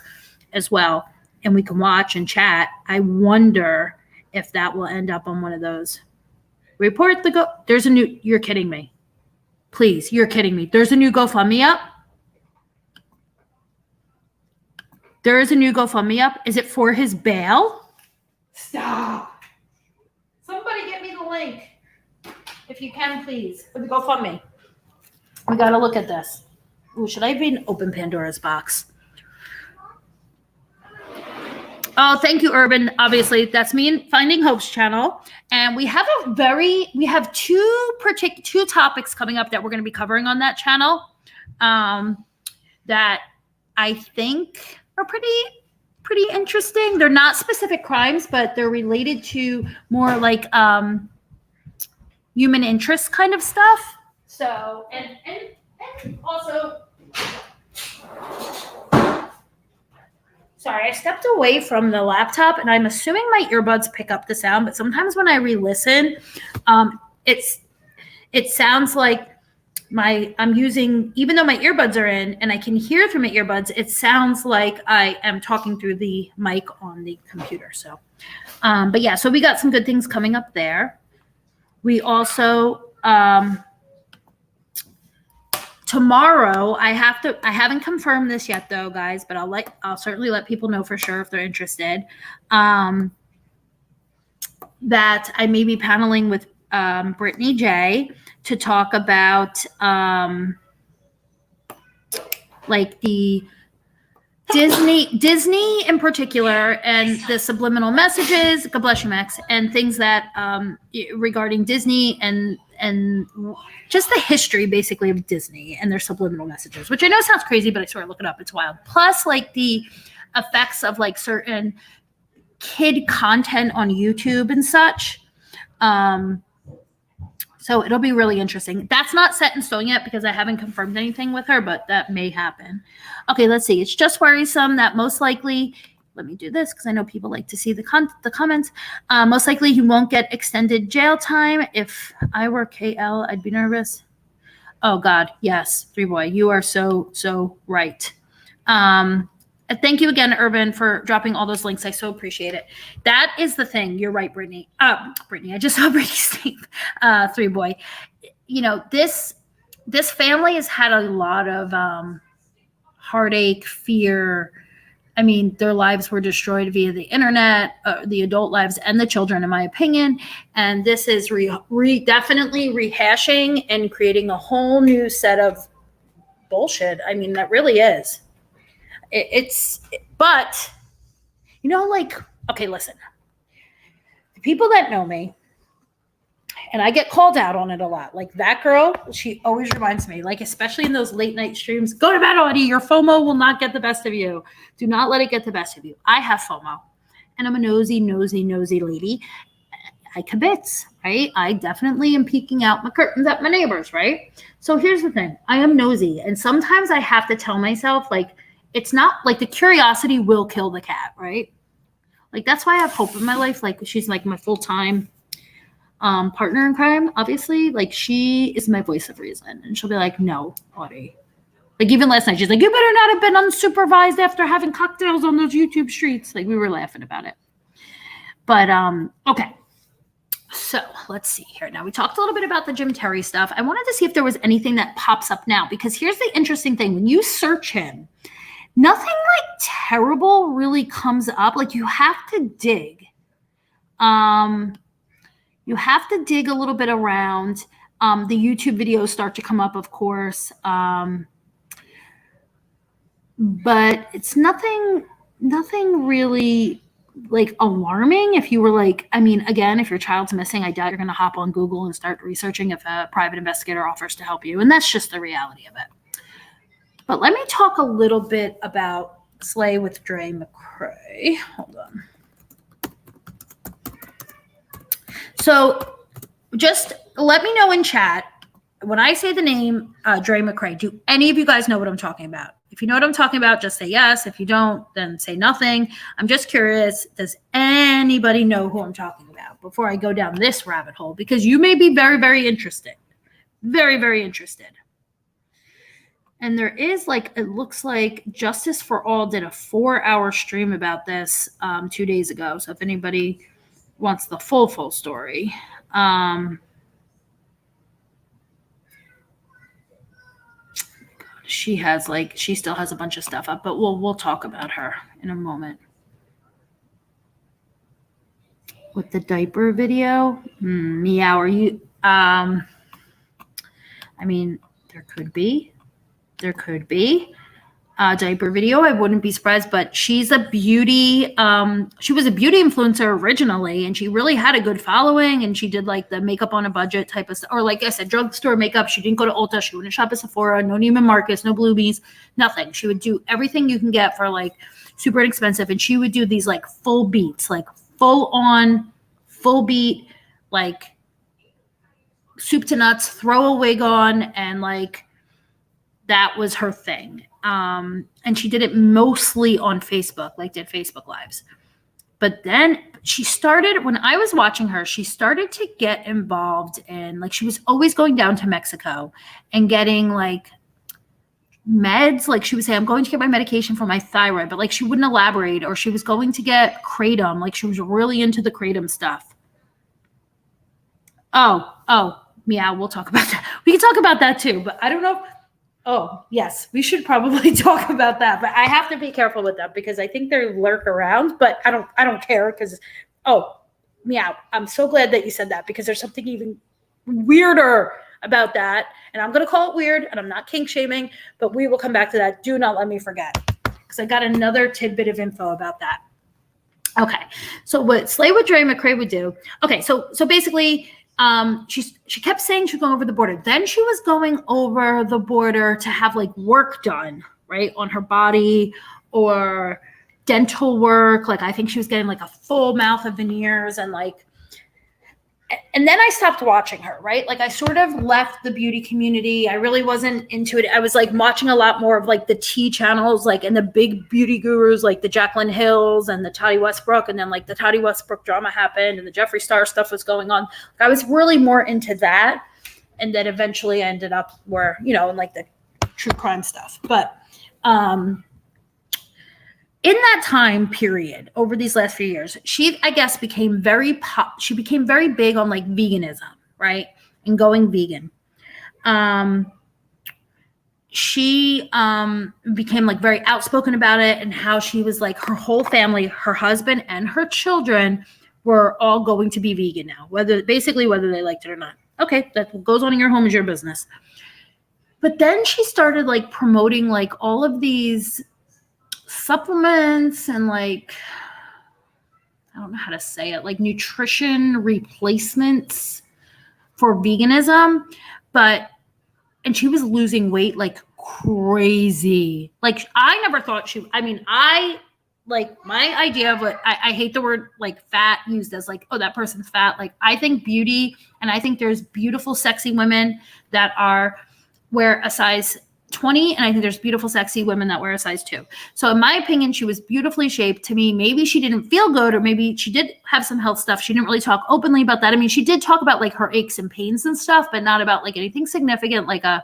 as well. And we can watch and chat. I wonder if that will end up on one of those. Report the there's a new, you're kidding me. Please, you're kidding me. There's a new GoFundMe up. There is a new GoFundMe up. Is it for his bail? Stop. Somebody get me the link. If you can, please. For the GoFundMe. We got to look at this. Ooh, should I even open Pandora's box? Oh, thank you, Urban. Obviously, that's me and Finding Hope's channel. And we have two topics coming up that we're going to be covering on that channel that I think are pretty interesting. They're not specific crimes, but they're related to more like human interest kind of stuff. So, and also, sorry, I stepped away from the laptop, and I'm assuming my earbuds pick up the sound, but sometimes when I re-listen, it sounds like I'm using, even though my earbuds are in and I can hear through my earbuds, it sounds like I am talking through the mic on the computer. So, but yeah, so we got some good things coming up there. We also, tomorrow, I haven't confirmed this yet though, guys, but I'll certainly let people know for sure if they're interested, that I may be paneling with Brittany J to talk about like the Disney in particular, and the subliminal messages, God bless you, Max, and things that regarding Disney and just the history basically of Disney and their subliminal messages, which I know sounds crazy, but I swear, look it up, it's wild. Plus like the effects of like certain kid content on YouTube and such. So it'll be really interesting. That's not set in stone yet because I haven't confirmed anything with her, but that may happen. Okay, let's see. It's just worrisome that most likely, let me do this because I know people like to see the comments. Most likely he won't get extended jail time. If I were KL, I'd be nervous. Oh God, yes, 3Boy, you are so right. Thank you again, Urban, for dropping all those links. I so appreciate it. That is the thing. You're right, Brittany. Brittany, I just saw Brittany's name. 3Boy. You know, this family has had a lot of heartache, fear. I mean, their lives were destroyed via the internet, the adult lives and the children, in my opinion. And this is definitely rehashing and creating a whole new set of bullshit. I mean, that really is. But, you know, like, okay, listen, the people that know me, and I get called out on it a lot. Like that girl, she always reminds me, like, especially in those late night streams, go to bed, Audie, your FOMO will not get the best of you. Do not let it get the best of you. I have FOMO, and I'm a nosy lady. I kibitz, right? I definitely am peeking out my curtains at my neighbors, right? So here's the thing. I am nosy, and sometimes I have to tell myself, like, it's not like the curiosity will kill the cat, right? Like, that's why I have Hope in my life. Like, she's like my full-time partner in crime, obviously. Like, she is my voice of reason. And she'll be like, no, Audie. Like, even last night, she's like, you better not have been unsupervised after having cocktails on those YouTube streets. Like, we were laughing about it. But, okay. So, let's see here. Now, we talked a little bit about the Jim Terry stuff. I wanted to see if there was anything that pops up now. Because here's the interesting thing. When you search him, nothing like terrible really comes up. Like, you have to dig. You have to dig a little bit around. The YouTube videos start to come up, of course. But it's nothing really like alarming. If you were like, I mean, again, if your child's missing, I doubt you're going to hop on Google and start researching if a private investigator offers to help you. And that's just the reality of it. But let me talk a little bit about Slay with Dre McCray. Hold on. So just let me know in chat when I say the name Dre McCray. Do any of you guys know what I'm talking about? If you know what I'm talking about, just say yes. If you don't, then say nothing. I'm just curious. Does anybody know who I'm talking about before I go down this rabbit hole? Because you may be very, very interested. Very, very interested. And there is it looks like Justice for All did a 4-hour stream about this 2 days ago. So if anybody wants the full story. She has she still has a bunch of stuff up, but we'll talk about her in a moment. With the diaper video, meow. Are you? I mean, there could be diaper video. I wouldn't be surprised, but she's a beauty. She was a beauty influencer originally, and she really had a good following. And she did the makeup on a budget type of stuff, or like I said, drugstore makeup. She didn't go to Ulta. She wouldn't shop at Sephora. No Neiman Marcus. No Bluebees. Nothing. She would do everything you can get for super inexpensive, and she would do these full beats, full beat, soup to nuts. Throw a wig on, and that was her thing. And she did it mostly on Facebook, did Facebook Lives. But then she started, when I was watching her, she started to get involved in, she was always going down to Mexico and getting meds. She would say, I'm going to get my medication for my thyroid, but she wouldn't elaborate. Or she was going to get kratom. She was really into the kratom stuff. Oh, meow. We'll talk about that. We can talk about that too, but I don't know. Oh, yes, we should probably talk about that, but I have to be careful with that because I think they lurk around, but I don't care because, meow. I'm so glad that you said that because there's something even weirder about that. And I'm going to call it weird and I'm not kink shaming, but we will come back to that. Do not let me forget because I got another tidbit of info about that. Okay. So what Slay with Dre McCray would do. Okay. So basically, she kept saying she was going over the border. Then she was going over the border to have work done, right, on her body or dental work. I think she was getting a full mouth of veneers and then I stopped watching her, right? I sort of left the beauty community. I really wasn't into it. I was watching a lot more of the tea channels, and the big beauty gurus, the Jaclyn Hills and the Toddy Westbrook. And then the Toddy Westbrook drama happened and the Jeffree Star stuff was going on. I was really more into that. And then eventually I ended up where, in the true crime stuff. But, in that time period, over these last few years, she, I guess, became very big on veganism, right? And going vegan. She became very outspoken about it and how she was her whole family, her husband and her children were all going to be vegan now, whether they liked it or not. Okay, that goes on in your home is your business. But then she started promoting all of these supplements and I don't know how to say it, nutrition replacements for veganism, and she was losing weight crazy. I never thought my idea of what I hate the word fat used as that person's fat. I think beauty, and I think there's beautiful, sexy women that wear a size 20, and I think there's beautiful, sexy women that wear a size 2. So in my opinion, she was beautifully shaped. To me, maybe she didn't feel good, or maybe she did have some health stuff. She didn't really talk openly about that. I mean, she did talk about her aches and pains and stuff, but not about anything significant, and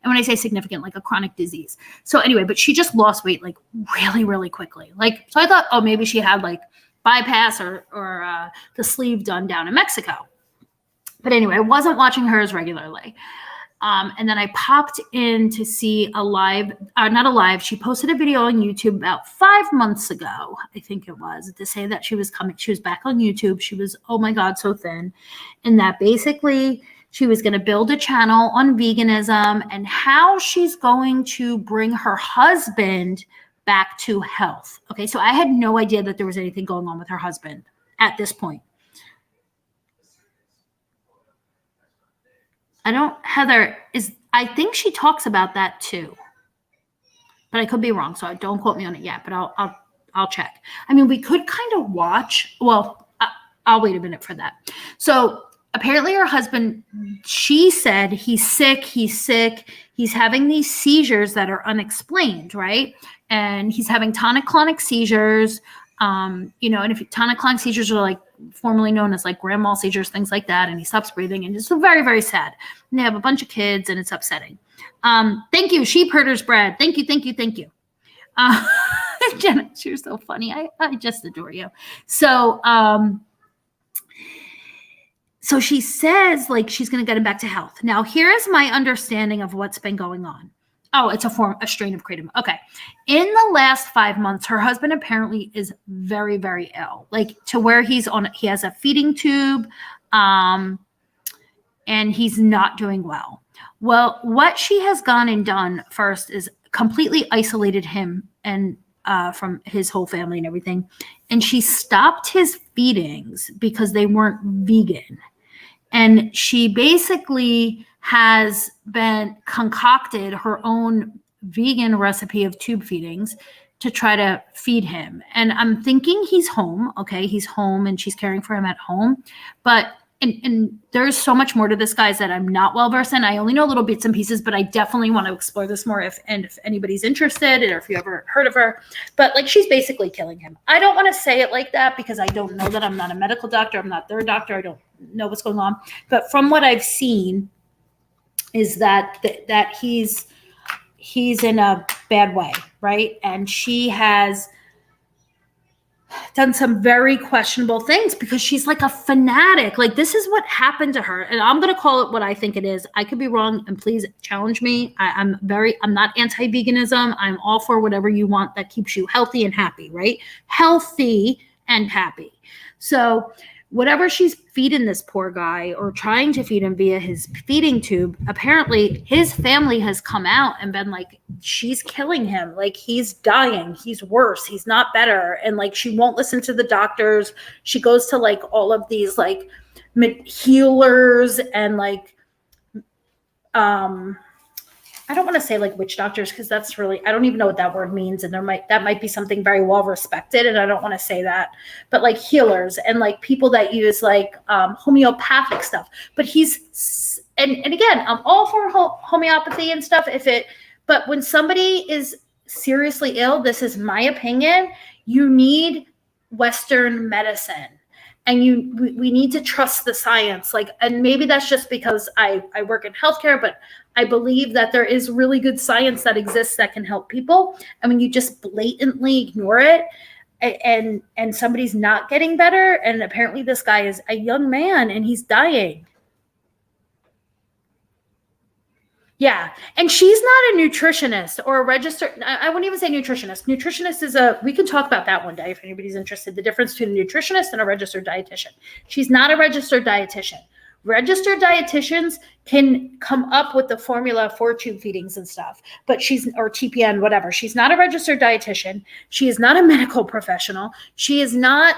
when I say significant, a chronic disease. So anyway, but she just lost weight really, really quickly. So I thought, oh, maybe she had bypass or the sleeve done down in Mexico. But anyway, I wasn't watching hers regularly. And then I popped in to see she posted a video on YouTube about 5 months ago, I think it was, to say that she was back on YouTube. She was, oh my God, so thin. And that basically she was going to build a channel on veganism and how she's going to bring her husband back to health. Okay, so I had no idea that there was anything going on with her husband at this point. I think she talks about that too. but I could be wrong. So don't quote me on it yet, but I'll check. I mean, we could kind of watch. Well, I'll wait a minute for that. So apparently her husband, she said he's sick. He's having these seizures that are unexplained, right? And he's having tonic-clonic seizures. And if tonic-clonic seizures are like formerly known as like grand mal seizures, things like that, and he stops breathing, and it's very, very sad. And they have a bunch of kids, and it's upsetting. Thank you, Sheep Herders Bread. Thank you. Jenna, you're so funny. I just adore you. So she says like she's going to get him back to health. Now, here is my understanding of what's been going on. Oh, it's a strain of kratom. Okay. In the last 5 months, her husband apparently is very, very ill, like to where he has a feeding tube, and he's not doing well. Well, what she has gone and done first is completely isolated him and from his whole family and everything. And she stopped his feedings because they weren't vegan. And she basically has been concocted her own vegan recipe of tube feedings to try to feed him. And I'm thinking he's home. Okay. He's home and she's caring for him at home. But and there's so much more to this, guys, that I'm not well versed in. I only know little bits and pieces, but I definitely want to explore this more if anybody's interested or if you ever heard of her. But like, she's basically killing him. I don't want to say it like that because I don't know that. I'm not a medical doctor. I'm not their doctor. I don't know what's going on. But from what I've seen is that he's in a bad way, right? And she has done some very questionable things because she's like a fanatic. Like, this is what happened to her. And I'm going to call it what I think it is. I could be wrong, and please challenge me. I'm not anti-veganism. I'm all for whatever you want that keeps you healthy and happy, right? Healthy and happy. So whatever she's feeding this poor guy or trying to feed him via his feeding tube, apparently his family has come out and been like, she's killing him. Like, he's dying. He's worse. He's not better. And like, she won't listen to the doctors. She goes to like all of these like healers and like, I don't want to say like witch doctors because that's really, I don't even know what that word means. And that might be something very well respected. And I don't want to say that, but like healers and like people that use like homeopathic stuff. But and again, I'm all for homeopathy and stuff but when somebody is seriously ill, this is my opinion, you need Western medicine. And we need to trust the science. Like, and maybe that's just because I work in healthcare, but I believe that there is really good science that exists that can help people. I mean, you just blatantly ignore it and somebody's not getting better. And apparently this guy is a young man and he's dying. Yeah. And she's not a nutritionist or a registered, I wouldn't even say nutritionist. Nutritionist is we can talk about that one day if anybody's interested, the difference between a nutritionist and a registered dietitian. She's not a registered dietitian. Registered dietitians can come up with the formula for tube feedings and stuff, or TPN, whatever. She's not a registered dietitian. She is not a medical professional. She is not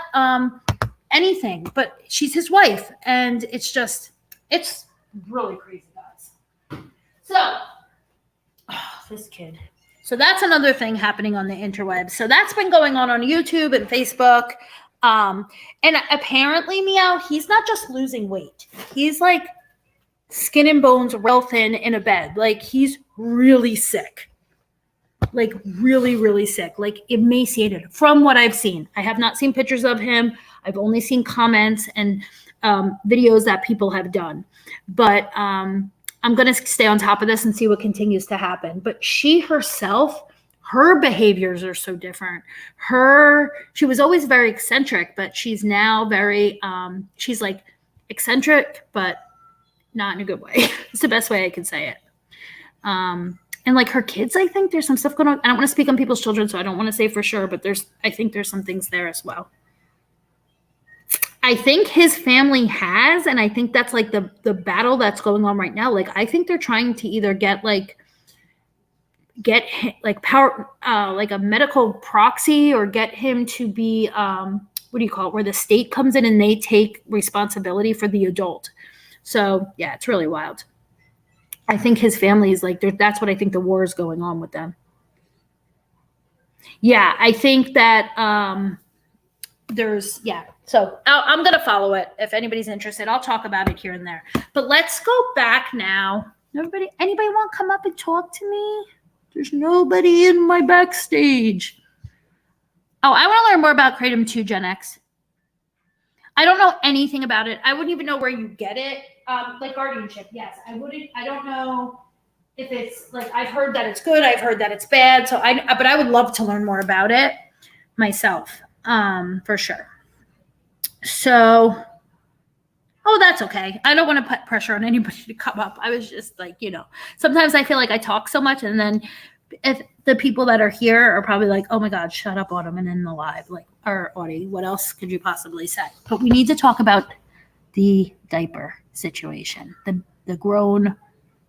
anything, but she's his wife. And it's really crazy. So, this kid. So that's another thing happening on the interwebs. So that's been going on YouTube and Facebook. And apparently, Meow, he's not just losing weight. He's like skin and bones, real thin in a bed. Like, he's really sick. Like, really, really sick. Like, emaciated from what I've seen. I have not seen pictures of him. I've only seen comments and videos that people have done. But I'm going to stay on top of this and see what continues to happen. But she herself, her behaviors are so different. She was always very eccentric, but she's now very, she's like eccentric, but not in a good way. It's the best way I can say it. And like her kids, I think there's some stuff going on. I don't want to speak on people's children, so I don't want to say for sure, but I think there's some things there as well. I think his family has, and I think that's like the battle that's going on right now. Like, I think they're trying to either get power, like a medical proxy, or get him to be, what do you call it? Where the state comes in and they take responsibility for the adult. So yeah, it's really wild. I think his family is like, that's what I think the war is going on with them. Yeah, I think that so I'm going to follow it. If anybody's interested, I'll talk about it here and there. But let's go back now. Anybody want to come up and talk to me? There's nobody in my backstage. Oh, I want to learn more about Kratom 2 Gen X. I don't know anything about it. I wouldn't even know where you get it. Like guardianship, yes. I don't know if it's like, I've heard that it's good. I've heard that it's bad. But I would love to learn more about it myself, for sure. So, that's okay. I don't want to put pressure on anybody to come up. I was just like, sometimes I feel like I talk so much, and then if the people that are here are probably like, oh my God, shut up, Autumn, and in the live, like, or Audie, what else could you possibly say? But we need to talk about the diaper situation, the grown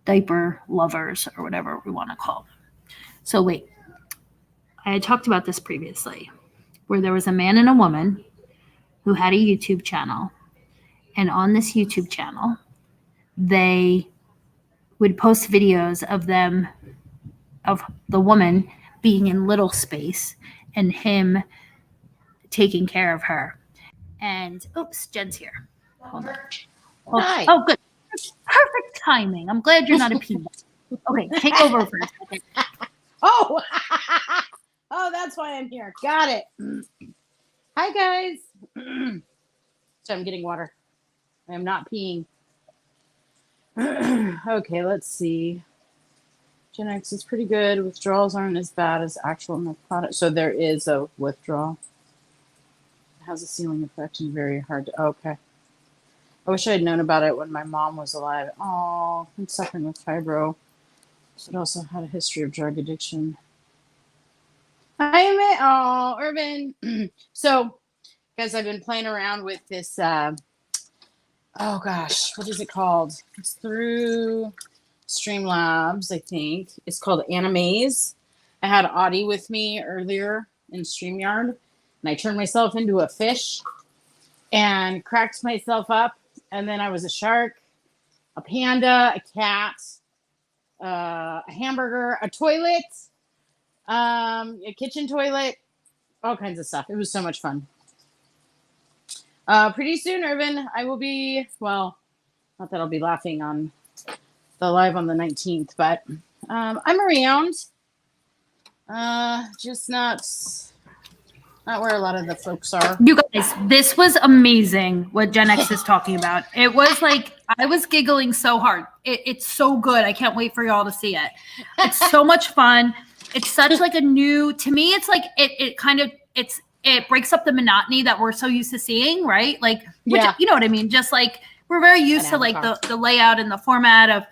diaper lovers, or whatever we want to call them. So wait, I had talked about this previously, where there was a man and a woman who had a YouTube channel. And on this YouTube channel, they would post videos of them, of the woman being in little space and him taking care of her. And, oops, Jen's here. Hold on. Hi. Oh, good. Perfect timing. I'm glad you're not a peanut. Okay, take over for a second. Oh, that's why I'm here. Got it. Hi, guys. So I'm getting water. I am not peeing. Okay, let's see. Gen X is pretty good. Withdrawals aren't as bad as actual milk product. So there is a withdrawal. It has a ceiling effect and very hard to. Okay. I wish I had known about it when my mom was alive. Oh, I'm suffering with fibro. So it also had a history of drug addiction. Hi, oh, Urban. So, guys, I've been playing around with this. Oh gosh, what is it called? It's through Streamlabs, I think. It's called Animaze. I had Audie with me earlier in StreamYard, and I turned myself into a fish and cracked myself up. And then I was a shark, a panda, a cat, a hamburger, a toilet, a kitchen toilet, all kinds of stuff. It was so much fun. Pretty soon, Irvin, I will be, well, not that I'll be laughing on the live on the 19th, but I'm around. Just not where a lot of the folks are. You guys, this was amazing what Gen X is talking about. It was like, I was giggling so hard. It's so good. I can't wait for y'all to see it. It's so much fun. It's such like a new, to me, it's like, it breaks up the monotony that we're so used to seeing, right? Like, which, Yeah. You know what I mean? Just like, we're very used to like the layout and the format of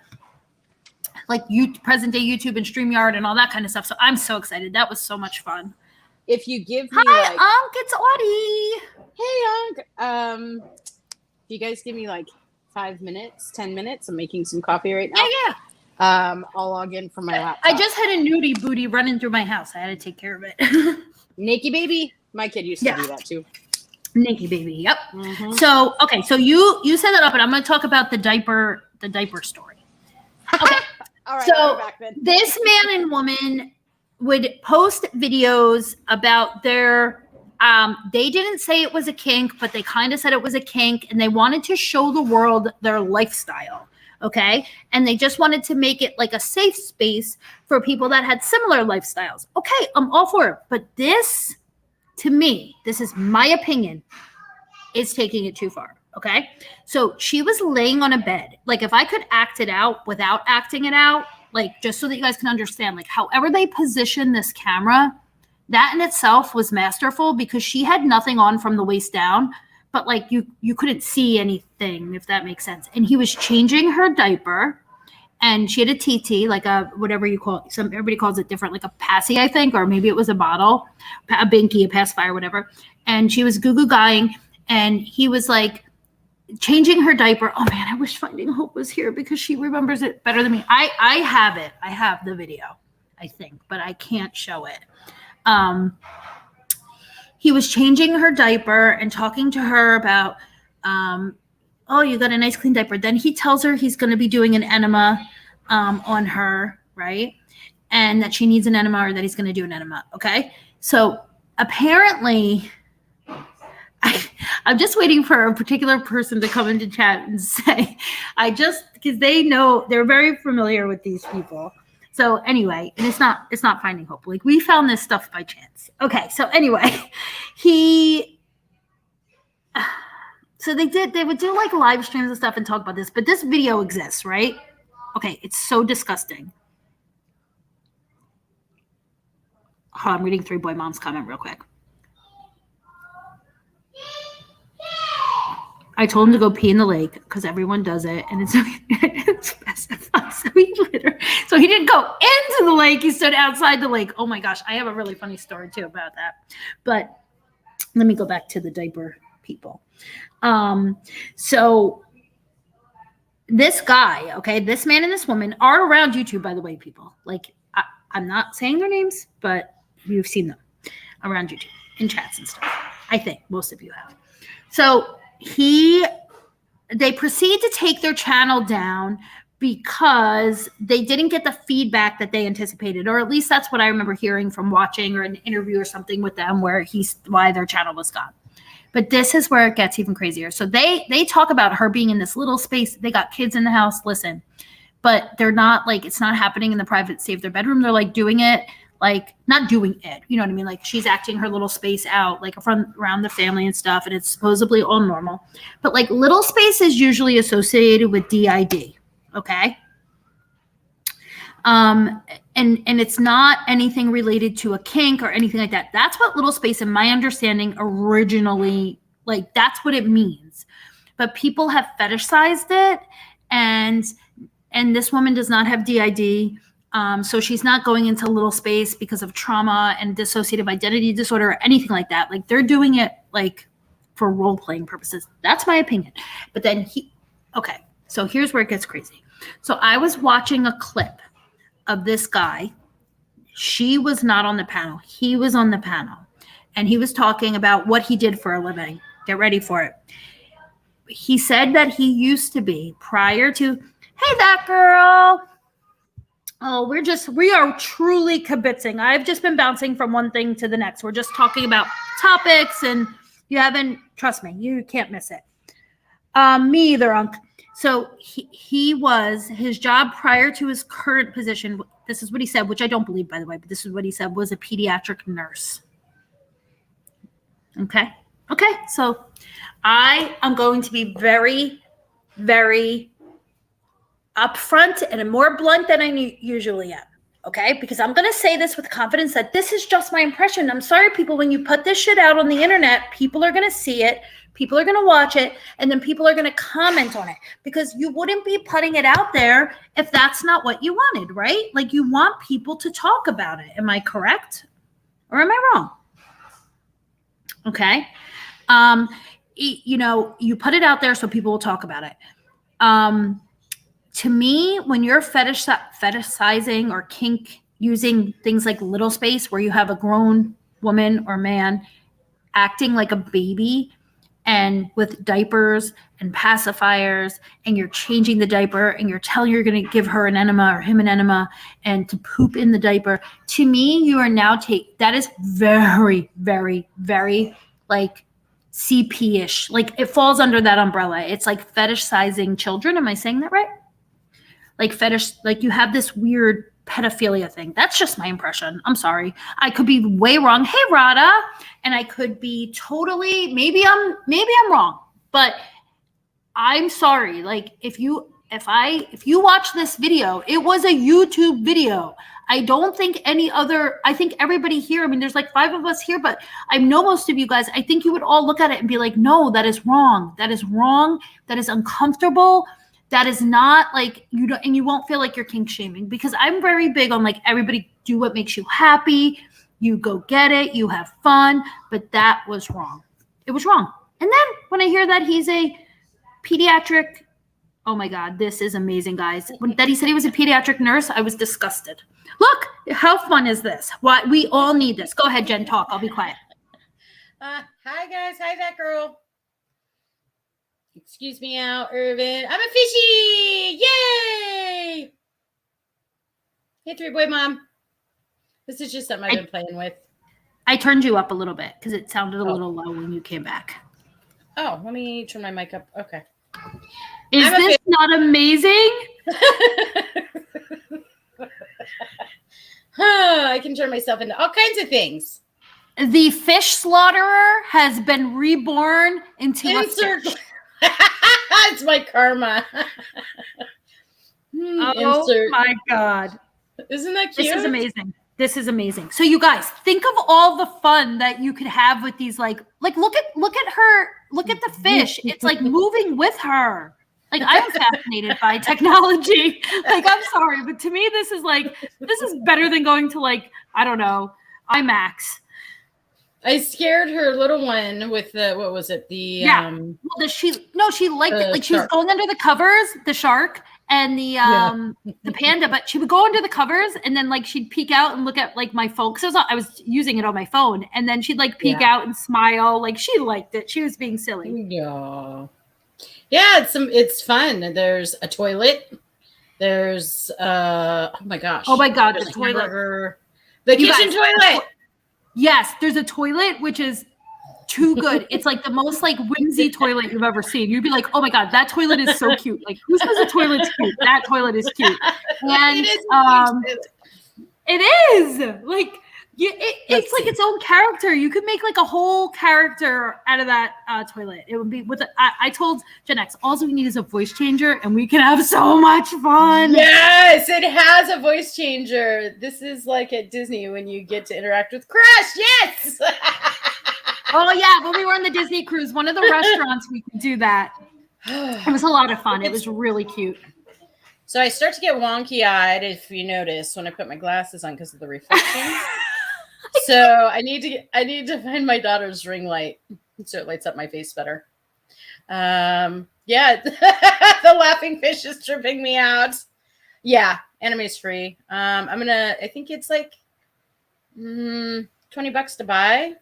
like present day YouTube and StreamYard and all that kind of stuff. So I'm so excited. That was so much fun. If you give me Hi, Unc, it's Audie. Hey, Unc. If you guys give me like 5 minutes, 10 minutes, I'm making some coffee right now. Yeah. I'll log in from my laptop. I just had a nudie booty running through my house. I had to take care of it. Naked baby. My kid used to do that too. Naked baby. Yep. Mm-hmm. So, okay. So you set that up, and I'm going to talk about the diaper story. Okay. All right. So back then. this man and woman would post videos about their, they didn't say it was a kink, but they kind of said it was a kink, and they wanted to show the world their lifestyle. Okay. And they just wanted to make it like a safe space for people that had similar lifestyles. Okay. I'm all for it. But this, to me, this is my opinion, is taking it too far. Okay. So she was laying on a bed. Like, if I could act it out without acting it out, like, just so that you guys can understand, like, however they position this camera, that in itself was masterful, because she had nothing on from the waist down, but like you couldn't see anything, if that makes sense. And he was changing her diaper, and she had a TT, like a, whatever you call it. Everybody calls it different, like a passy, I think, or maybe it was a bottle, a binky, a pacifier, whatever. And she was goo-goo guying, and he was like changing her diaper. Oh man, I wish Finding Hope was here, because she remembers it better than me. I have it. I have the video, I think, but I can't show it. He was changing her diaper and talking to her about, oh, you got a nice clean diaper. Then he tells her he's going to be doing an enema on her, right? And that she needs an enema, or that he's going to do an enema, okay? So apparently, I'm just waiting for a particular person to come into chat and say, because they know, they're very familiar with these people. So anyway, and it's not Finding Hope. Like, we found this stuff by chance. Okay, so anyway, so they would do like live streams and stuff and talk about this, but this video exists, right? Okay, it's so disgusting. Oh, I'm reading 3 Boy Mom's comment real quick. I told him to go pee in the lake because everyone does it, and it's specified. So he didn't go into the lake; he stood outside the lake. Oh my gosh, I have a really funny story too about that. But let me go back to the diaper people. So this guy, okay, this man and this woman are around YouTube, by the way, people. Like, I'm not saying their names, but you've seen them around YouTube in chats and stuff. I think most of you have. So they proceed to take their channel down because they didn't get the feedback that they anticipated, or at least that's what I remember hearing from watching or an interview or something with them why their channel was gone. But this is where it gets even crazier. So they talk about her being in this little space. They got kids in the house. Listen, but they're not like, it's not happening in the private safe their bedroom. They're like doing it, like not doing it. You know what I mean? Like, she's acting her little space out, like around the family and stuff. And it's supposedly all normal. But like, little space is usually associated with DID. Okay. And it's not anything related to a kink or anything like that. That's what little space, in my understanding, originally, like, that's what it means. But people have fetishized it, and this woman does not have DID. So she's not going into little space because of trauma and dissociative identity disorder or anything like that. Like, they're doing it like for role-playing purposes. That's my opinion. But then okay, so here's where it gets crazy. So I was watching a clip of this guy. She was not on the panel. He was on the panel. And he was talking about what he did for a living. Get ready for it. He said that he used to be, prior to, hey, that girl. Oh, we are truly kibitzing. I've just been bouncing from one thing to the next. We're just talking about topics, and trust me, you can't miss it. Me either, So his job prior to his current position, this is what he said, which I don't believe, by the way, but this is what he said, was a pediatric nurse. Okay. So I am going to be very, very upfront and more blunt than I usually am. Okay. Because I'm going to say this with confidence that this is just my impression. I'm sorry, people, when you put this shit out on the internet, people are going to see it. People are going to watch it, and then people are going to comment on it, because you wouldn't be putting it out there if that's not what you wanted, right? Like, you want people to talk about it. Am I correct? Or am I wrong? Okay. You put it out there so people will talk about it. To me, when you're fetishizing or kink using things like little space, where you have a grown woman or man acting like a baby, and with diapers and pacifiers, and you're changing the diaper, and you're telling you're going to give her an enema or him an enema, and to poop in the diaper, to me, you are now that is very, very, very like CP-ish. Like, it falls under that umbrella. It's like fetishizing children. Am I saying that right? Like fetish, like you have this weird pedophilia thing. That's just my impression. I'm sorry. I could be way wrong. Hey, Rada. And I could be totally, maybe I'm wrong, but I'm sorry. Like, if you watch this video, it was a YouTube video. I don't think I think everybody here, I mean, there's like 5 of us here, but I know most of you guys, I think you would all look at it and be like, no, that is wrong. That is wrong. That is uncomfortable. That is not like, and you won't feel like you're kink shaming, because I'm very big on like, everybody do what makes you happy. You go get it. You have fun. But that was wrong. It was wrong. And then when I hear that he's a pediatric, oh my God, this is amazing, guys. That he said he was a pediatric nurse, I was disgusted. Look, how fun is this? Why we all need this. Go ahead, Jen, talk. I'll be quiet. Hi, guys. Hi, that girl. Excuse me out, Irvin. I'm a fishy. Yay! Hey, 3 Boy Mom. This is just something I've been playing with. I turned you up a little bit because it sounded a little low when you came back. Oh, let me turn my mic up. Okay. Is this not amazing? I can turn myself into all kinds of things. The fish slaughterer has been reborn into a fish. It's my karma. Oh my God. Isn't that cute? This is amazing. This is amazing. So you guys, think of all the fun that you could have with these, like look at her, look at the fish. It's like moving with her. Like, I'm fascinated by technology. Like, I'm sorry, but to me, this is better than going to, like, I don't know, IMAX. I scared her little one with the, what was it? The, well, she liked it. Like, she was going under the covers, the shark and the panda, but she would go under the covers and then, like, she'd peek out and look at, like, my phone. Because I was using it on my phone. And then she'd, like, peek out and smile. Like, she liked it. She was being silly. Yeah, it's fun. There's a toilet. There's oh my God, the toilet. The kitchen toilet. Yes, there's a toilet which is too good. It's like the most like whimsy toilet you've ever seen. You'd be like, oh my God, that toilet is so cute. Like, who says a toilet's cute? That toilet is cute. And it is like it's like its own character. You could make like a whole character out of that toilet. It would be with I told Gen X, all we need is a voice changer and we can have so much fun. Yes, it has a voice changer. This is like at Disney when you get to interact with Crush. Yes. Oh yeah, when we were on the Disney cruise, one of the restaurants we could do that. It was a lot of fun. It was really cute. So I start to get wonky-eyed, if you notice, when I put my glasses on because of the reflection. So I need to find my daughter's ring light so it lights up my face better. The laughing fish is tripping me out. Yeah, anime's free. I think it's like $20 to buy.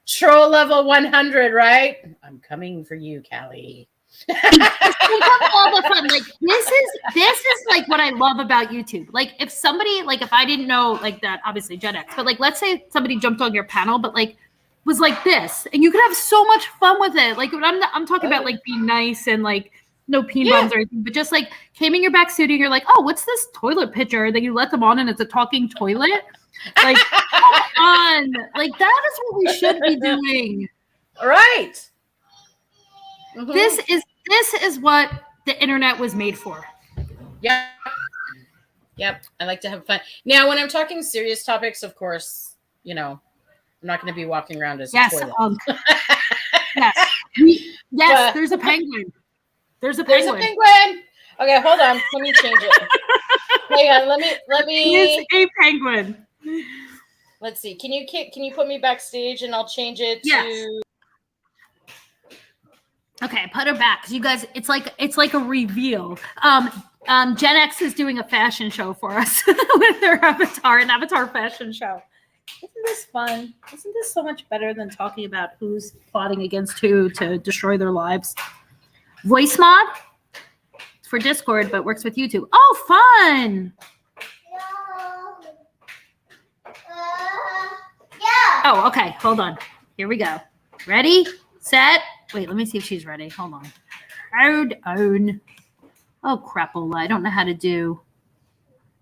Troll level 100, right? I'm coming for you, Callie. All the fun. Like this is like what I love about YouTube. Like if somebody, like if I didn't know like that, obviously Gen X, but like let's say somebody jumped on your panel, but like was like this, and you could have so much fun with it. Like I'm talking about like being nice and like no peen bumps or anything, but just like came in your back studio, you're like, oh, what's this toilet pitcher? Then you let them on and it's a talking toilet. Like come on. Like that is what we should be doing. All right. Mm-hmm. This is what the internet was made for. Yep. I like to have fun. Now, when I'm talking serious topics, of course, you know, I'm not going to be walking around as a toilet. Yes. There's a penguin. There's a penguin. Okay, hold on. Let me change it. Hang on. Let me. It's a penguin. Let's see. Can you put me backstage and I'll change it to. Okay, put her back because you guys, it's like a reveal. Gen X is doing a fashion show for us with their avatar, an avatar fashion show. Isn't this fun? Isn't this so much better than talking about who's plotting against who to destroy their lives? Voice mod? It's for Discord, but works with YouTube. Oh, fun! Oh, okay. Hold on. Here we go. Ready? Set. Wait, let me see if she's ready. Hold on. Own. Oh, crapola. I don't know how to do.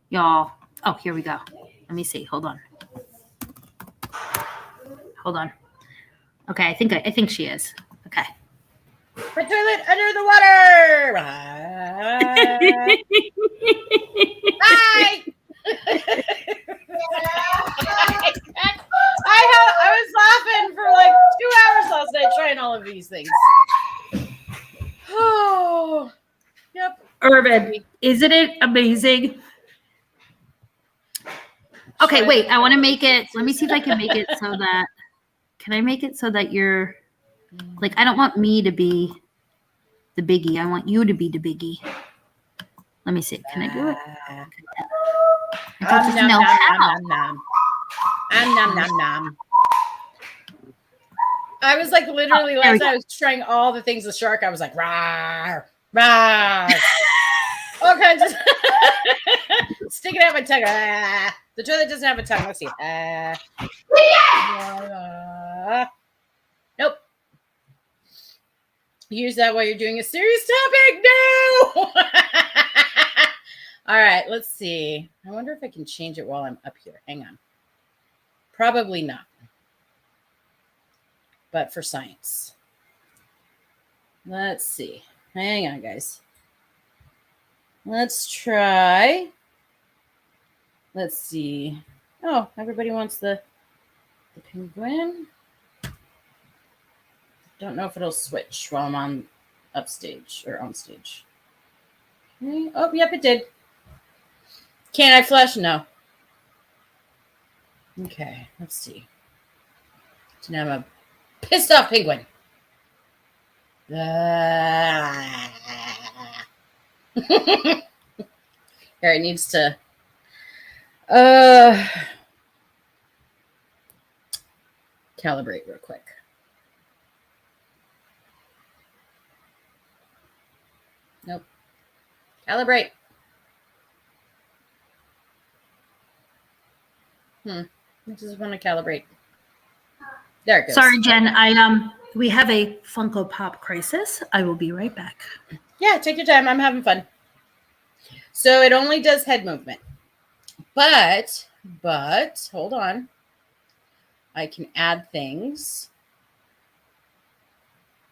Y'all. Oh, here we go. Let me see. Hold on. Okay, I think she is. Okay. My toilet under the water. Bye. I was laughing for like 2 hours last night trying all of these things. Oh, yep. Urban, isn't it amazing? Okay, wait. I want to make it. Let me see if I can make it so that. Can I make it so that you're like? I don't want me to be the biggie. I want you to be the biggie. Let me see. Can I do it? I don't just know how. I was like literally last night I was trying all the things with shark. I was like, rawr, rawr. All kinds of sticking out my tongue. The toilet doesn't have a tongue. Let's see. Nope. Use that while you're doing a serious topic. No. All right. Let's see. I wonder if I can change it while I'm up here. Hang on. Probably not. But for science. Let's see. Hang on, guys. Let's try. Let's see. Oh, everybody wants the penguin. Don't know if it'll switch while I'm on upstage or on stage. Okay. Oh, yep, it did. Can I flush? No. Okay, let's see. So now I'm a pissed off penguin. Here, it needs to calibrate real quick. Nope. Calibrate. It doesn't want to calibrate. There it goes. Sorry, Jen. We have a Funko Pop crisis. I will be right back. Yeah, take your time. I'm having fun. So it only does head movement. But hold on. I can add things.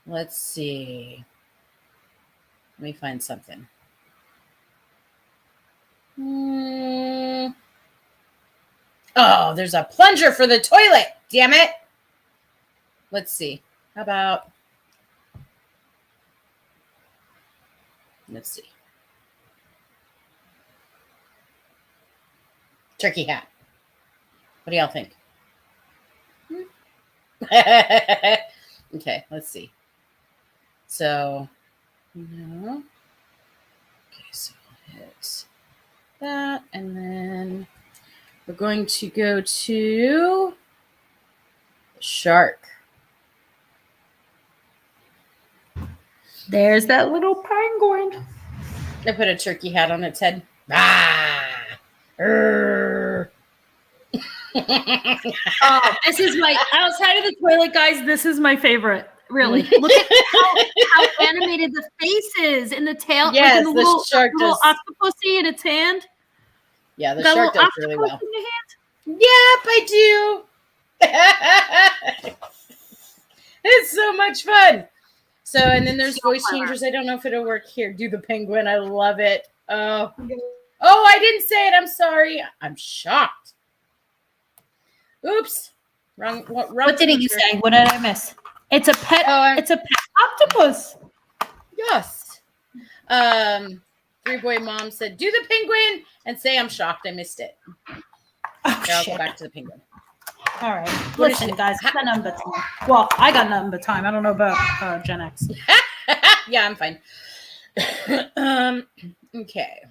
Let's see. Let me find something. Oh, there's a plunger for the toilet. Damn it. Let's see. How about, let's see. Turkey hat. What do y'all think? Okay, let's see. So, no. Okay, so I'll hit that, and then we're going to go to the shark. There's that little penguin. I put a turkey hat on its head. This is my outside of the toilet, guys. This is my favorite. Really, look at how animated the face is in the tail. Yes, like the little, shark little does. octopusy in its hand. Yeah, the Got a shark little does really well. octopus in your hand? Yep, I do. It's so much fun. So, and then there's voice changers. I don't know if it'll work here. Do the penguin. I love it. Oh, I didn't say it. I'm sorry. I'm shocked. Oops. Wrong. What didn't you say? What did I miss? It's a pet. It's a pet octopus. Yes. 3-boy mom said, "Do the penguin," and say I'm shocked. I missed it. Oh, okay, I'll go back to the penguin. All right. Listen, guys. I got nothing but time. Well, I got nothing but time. I don't know about Gen X. Yeah, I'm fine. Okay.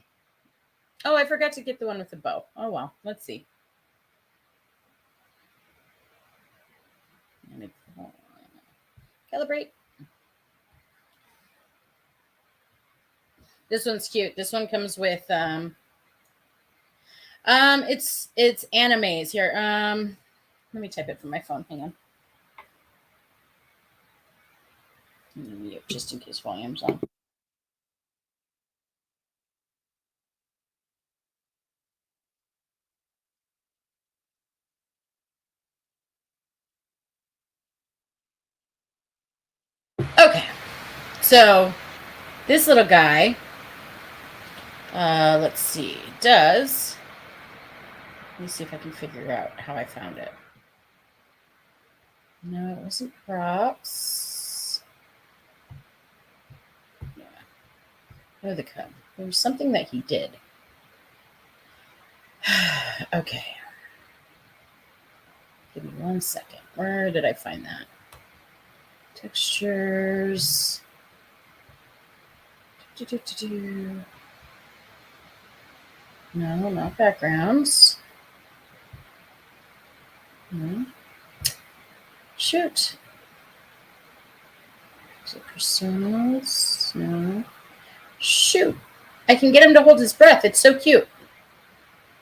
Oh, I forgot to get the one with the bow. Oh, well. Let's see. Calibrate. This one's cute. This one comes with it's animes here. Let me type it from my phone. Hang on. Mute just in case volume's on. Okay, so this little guy, let's see, does, let me see if I can figure out how I found it. No, it wasn't props. Yeah. Oh, the cub. There was something that he did. Okay. Give me 1 second. Where did I find that? Textures. No, not backgrounds. No. Shoot. Is it personas? No. Shoot. I can get him to hold his breath. It's so cute.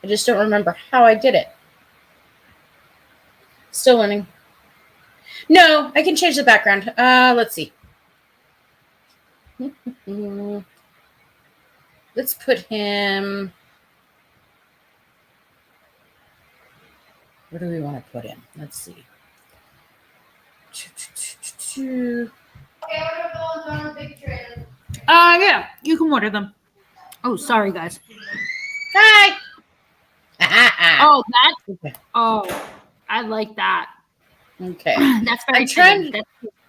I just don't remember how I did it. Still learning. No, I can change the background. Let's see. Let's put him. Where do we want to put him? Let's see. Yeah, you can order them. Oh, sorry, guys. Hi. Oh, that. Okay. Oh, I like that. Okay. That's very I'm trying. fitting.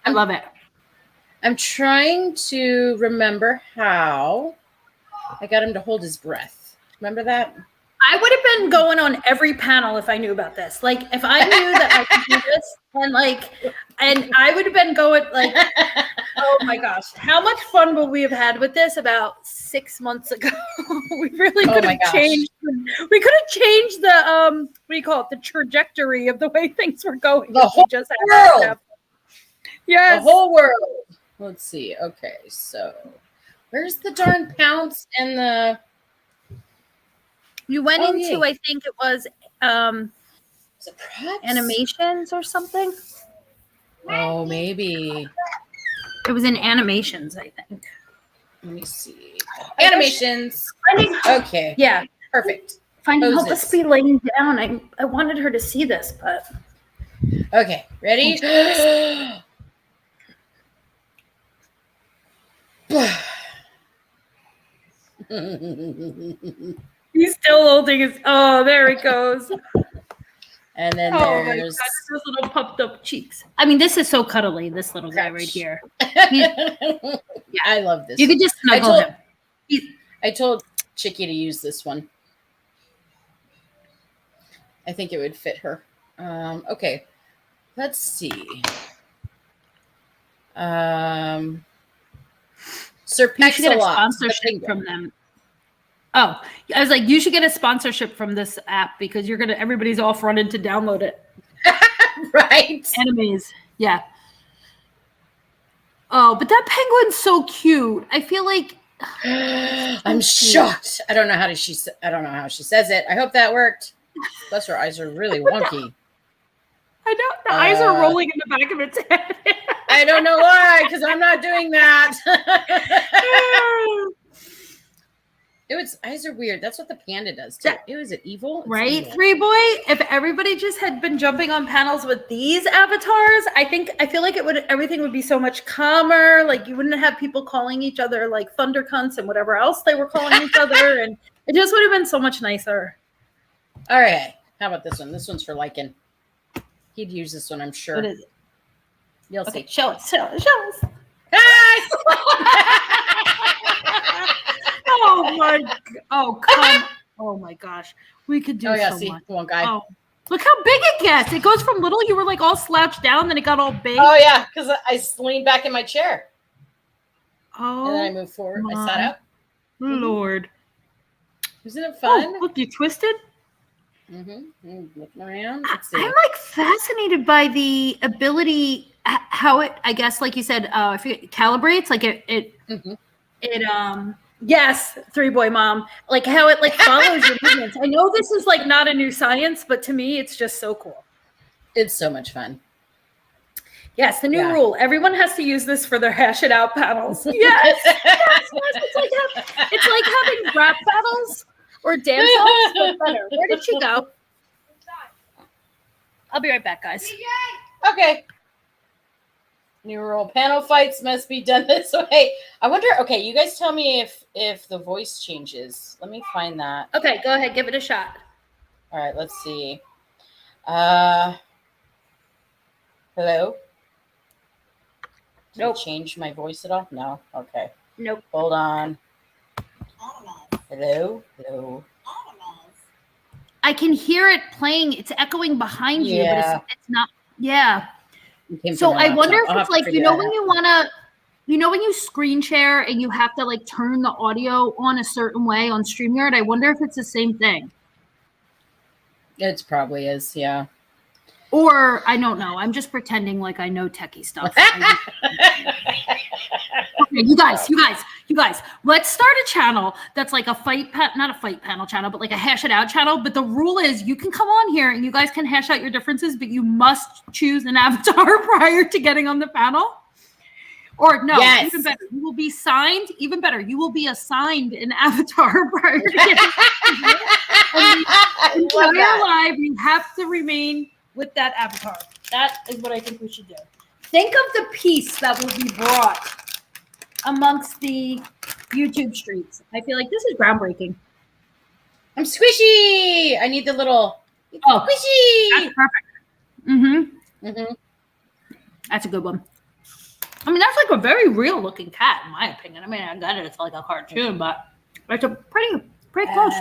I love it. I'm trying to remember how I got him to hold his breath. Remember that? I would have been going on every panel if I knew about this. Like, if I knew that I could do this, and I would have been going like, oh my gosh, how much fun would we have had with this about 6 months ago? We really could have changed. We could have changed the what do you call it? The trajectory of the way things were going. The whole world. Yes, the whole world. Let's see. Okay, so where's the darn pounce and the? You went into, I think it was animations or something. Oh, maybe. It was in animations, I think. Let me see. Animations. Okay. Yeah. Perfect. Finding help us be laying down. I wanted her to see this, but. Okay. Ready? He's still holding his. Oh, there he goes. And then there's my God, those little puffed up cheeks. I mean, this is so cuddly. This little guy right here. I love this. You could just snuggle him. I told Chicky to use this one. I think it would fit her. Okay. Let's see. Sir You should get a sponsorship from them. Oh, I was like, you should get a sponsorship from this app because everybody's off running to download it. Right. Enemies. Yeah. Oh, but that penguin's so cute. I feel like I'm shocked. I don't know how she says it. I hope that worked. Plus her eyes are really wonky. I know the eyes are rolling in the back of its head. I don't know why, because I'm not doing that. Its eyes are weird. That's what the panda does too. Is it evil? It's right? evil. 3Boy, if everybody just had been jumping on panels with these avatars, I feel like everything would be so much calmer. Like you wouldn't have people calling each other like thunder cunts and whatever else they were calling each other. And it just would have been so much nicer. All right. How about this one? This one's for Lycan. He'd use this one, I'm sure. What is it? You'll Okay, see. show us. Hi! Oh my gosh. We could do so see, much. One guy. Oh, look how big it gets. It goes from little, you were like all slouched down, then it got all big. Oh yeah, because I leaned back in my chair. Oh, and then I moved forward. I sat up. Lord. Isn't it fun? Oh, look, you twisted? Looking around. Let's see. I'm like fascinated by the ability, how it, I guess, like you said, I forget, calibrates, like it yes, 3Boy mom, like how it like follows your movements. I know this is like not a new science, but to me, it's just so cool. It's so much fun. Yes, the new rule. Everyone has to use this for their hash it out battles. Yes. It's like having rap battles or dance offs, but better. Where did she go? I'll be right back, guys. Okay. New rule. Panel fights must be done this way. I wonder, okay, you guys tell me if the voice changes. Let me find that. Okay, go ahead. Give it a shot. All right, let's see. Hello? Nope. Change my voice at all? No? Okay. Nope. Hold on. Hello? I can hear it playing. It's echoing behind you, but it's not. Yeah. So I wonder if it's like, when you screen share and you have to like turn the audio on a certain way on StreamYard, I wonder if it's the same thing. It probably is, yeah. Or I don't know. I'm just pretending like I know techie stuff. Okay, you guys, You guys, let's start a channel that's like a not a fight panel channel, but like a hash it out channel. But the rule is you can come on here and you guys can hash out your differences, but you must choose an avatar prior to getting on the panel. Or no, even better, you will be signed. Even better, you will be assigned an avatar prior to getting in entire live. You have to remain with that avatar. That is what I think we should do. Think of the peace that will be brought amongst the YouTube streets. I feel like this is groundbreaking. I'm squishy. I need the little squishy. That's perfect. That's a good one. I mean, that's like a very real looking cat, in my opinion. I mean, I got it. It's like a cartoon, but it's a pretty close.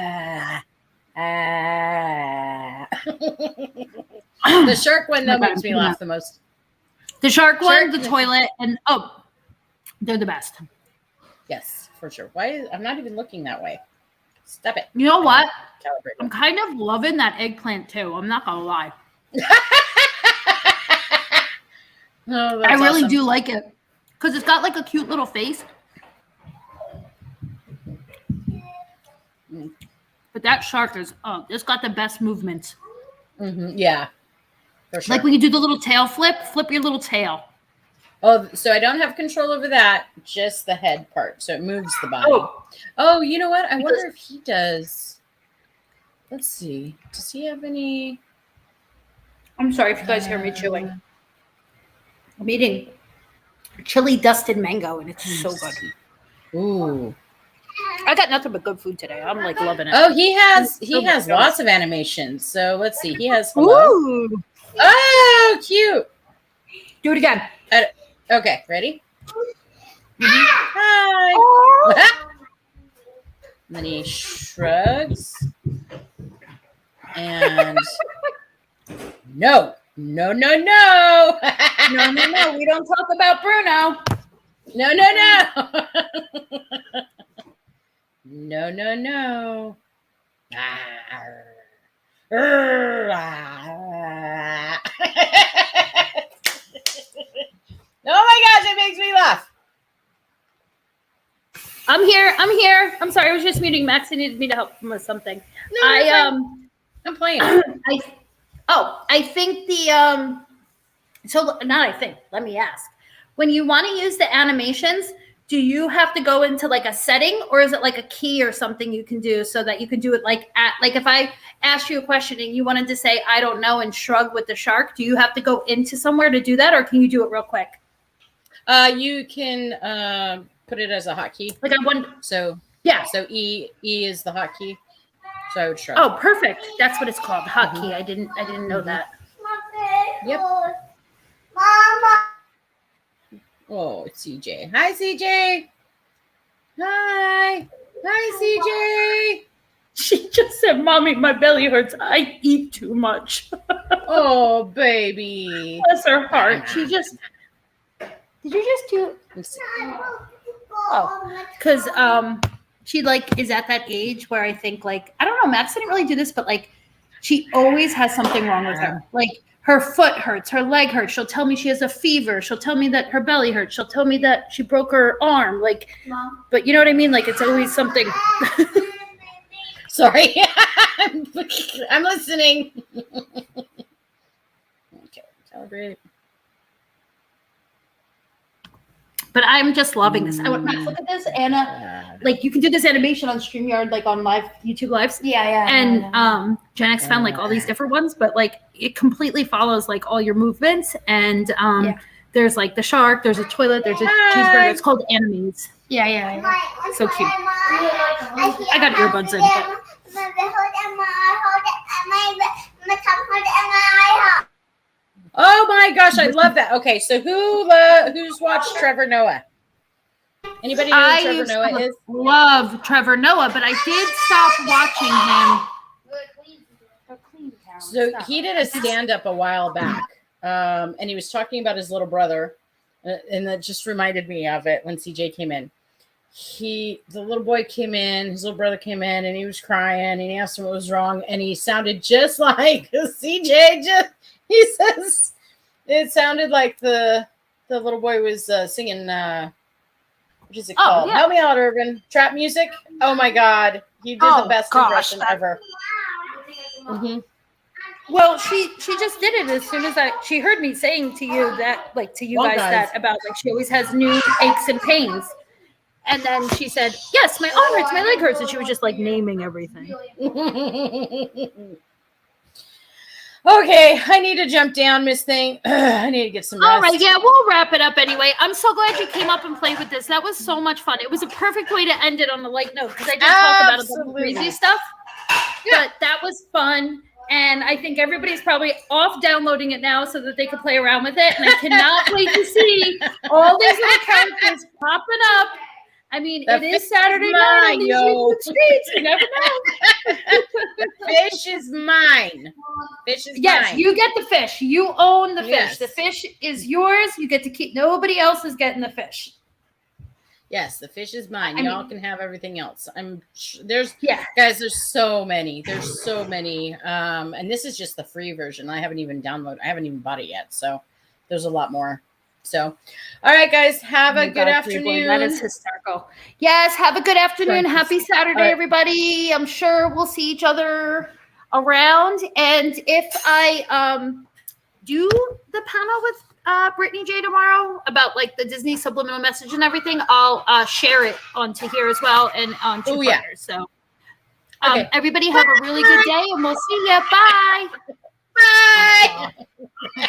The shark one though makes me laugh the most. The shark one, the toilet, and they're the best. Yes, for sure. Why? I'm not even looking that way. Stop it. You know what? I'm kind of loving that eggplant too. I'm not gonna lie. I really do like it because it's got like a cute little face. But that shark is it's got the best movements. Yeah, for sure. Like when you do the little tail flip your little tail. Oh, so I don't have control over that, just the head part. So it moves the body. Oh, you know what? I wonder if he does. Let's see. Does he have any? I'm sorry if you guys hear me chewing. I'm eating chili dusted mango, and it's so good. Ooh. I got nothing but good food today. I'm like loving it. Oh, he has lots of animations. So let's see. He has hello. Ooh. Oh, cute. Do it again. Okay, ready? Hi. And then he shrugs. And no. No. No. We don't talk about Bruno. No. No. Oh my gosh, it makes me laugh. I'm here. I'm sorry, I was just muting Max. He needed me to help him with something. I'm playing. I think let me ask. When you want to use the animations, do you have to go into like a setting, or is it like a key or something you can do so that you can do it like if I asked you a question and you wanted to say, I don't know, and shrug with the shark, do you have to go into somewhere to do that, or can you do it real quick? You can put it as a hotkey. Like I want. So yeah. So E is the hotkey. So I would shrug. Oh, perfect. That's what it's called, hotkey. I didn't know that. Yep. Mama. Oh, it's CJ. Hi, CJ. Hi, CJ. She just said, "Mommy, my belly hurts. I eat too much." Oh, baby. Bless her heart. She just. Did you just do? Oh, because she like is at that age where I think like I don't know. Max didn't really do this, but like she always has something wrong with her. Like her foot hurts, her leg hurts. She'll tell me she has a fever. She'll tell me that her belly hurts. She'll tell me that she broke her arm. Like, Mom. But you know what I mean? Like it's always something. Sorry, I'm listening. Okay, celebrate. But I'm just loving this. Max, look at this, Anna. Like you can do this animation on StreamYard, like on live YouTube lives. Yeah. And Gen X found like all these different ones, but like it completely follows like all your movements. And there's like the shark, there's a toilet, there's a cheeseburger. It's called Animes. Yeah. So cute. I got earbuds in. Oh my gosh, I love that. Okay, so who's watched Trevor Noah? Anybody know who Trevor Noah is? Love Trevor Noah, but I did stop watching him. So he did a stand-up a while back, and he was talking about his little brother, and that just reminded me of it when CJ came in. The little boy came in, his little brother came in, and he was crying, and he asked him what was wrong, and he sounded just like CJ. He says it sounded like the little boy was singing Which is it Oh, called? yeah. Help me out, Urban. Trap music? Oh my God. You did Oh, the best gosh. impression ever. Mm-hmm. Well, she just did it as soon as she heard me saying to you that, like, to you Well, guys, guys. that about, like, she always has new aches and pains. And then she said, yes, my arm hurts, my leg hurts. And she was just like naming everything. Okay, I need to jump down, Miss Thing. I need to get some rest. All right, yeah, we'll wrap it up anyway. I'm so glad you came up and played with this. That was so much fun. It was a perfect way to end it on a light note because I did talk about a bunch of crazy stuff. Yeah. But that was fun. And I think everybody's probably off downloading it now so that they can play around with it. And I cannot wait to see all these little characters popping up. I mean, it is Saturday night on these YouTube streets. You never know. The fish is mine. Fish is Yes, mine. you get the fish. You own the fish. Yes. The fish is yours. You get to keep. Nobody else is getting the fish. Yes, the fish is mine. I Y'all mean- can have everything else. Guys, there's so many. There's so many. And this is just the free version. I haven't even bought it yet. So there's a lot more. So, all right, guys, have a good afternoon. That is hysterical. Yes, have a good afternoon. Happy Saturday, right. everybody. I'm sure we'll see each other around. And if I do the panel with Brittany J tomorrow about like the Disney subliminal message and everything, I'll share it onto here as well and on two partners. So Okay. everybody have a really good day and we'll see you. Bye. Bye.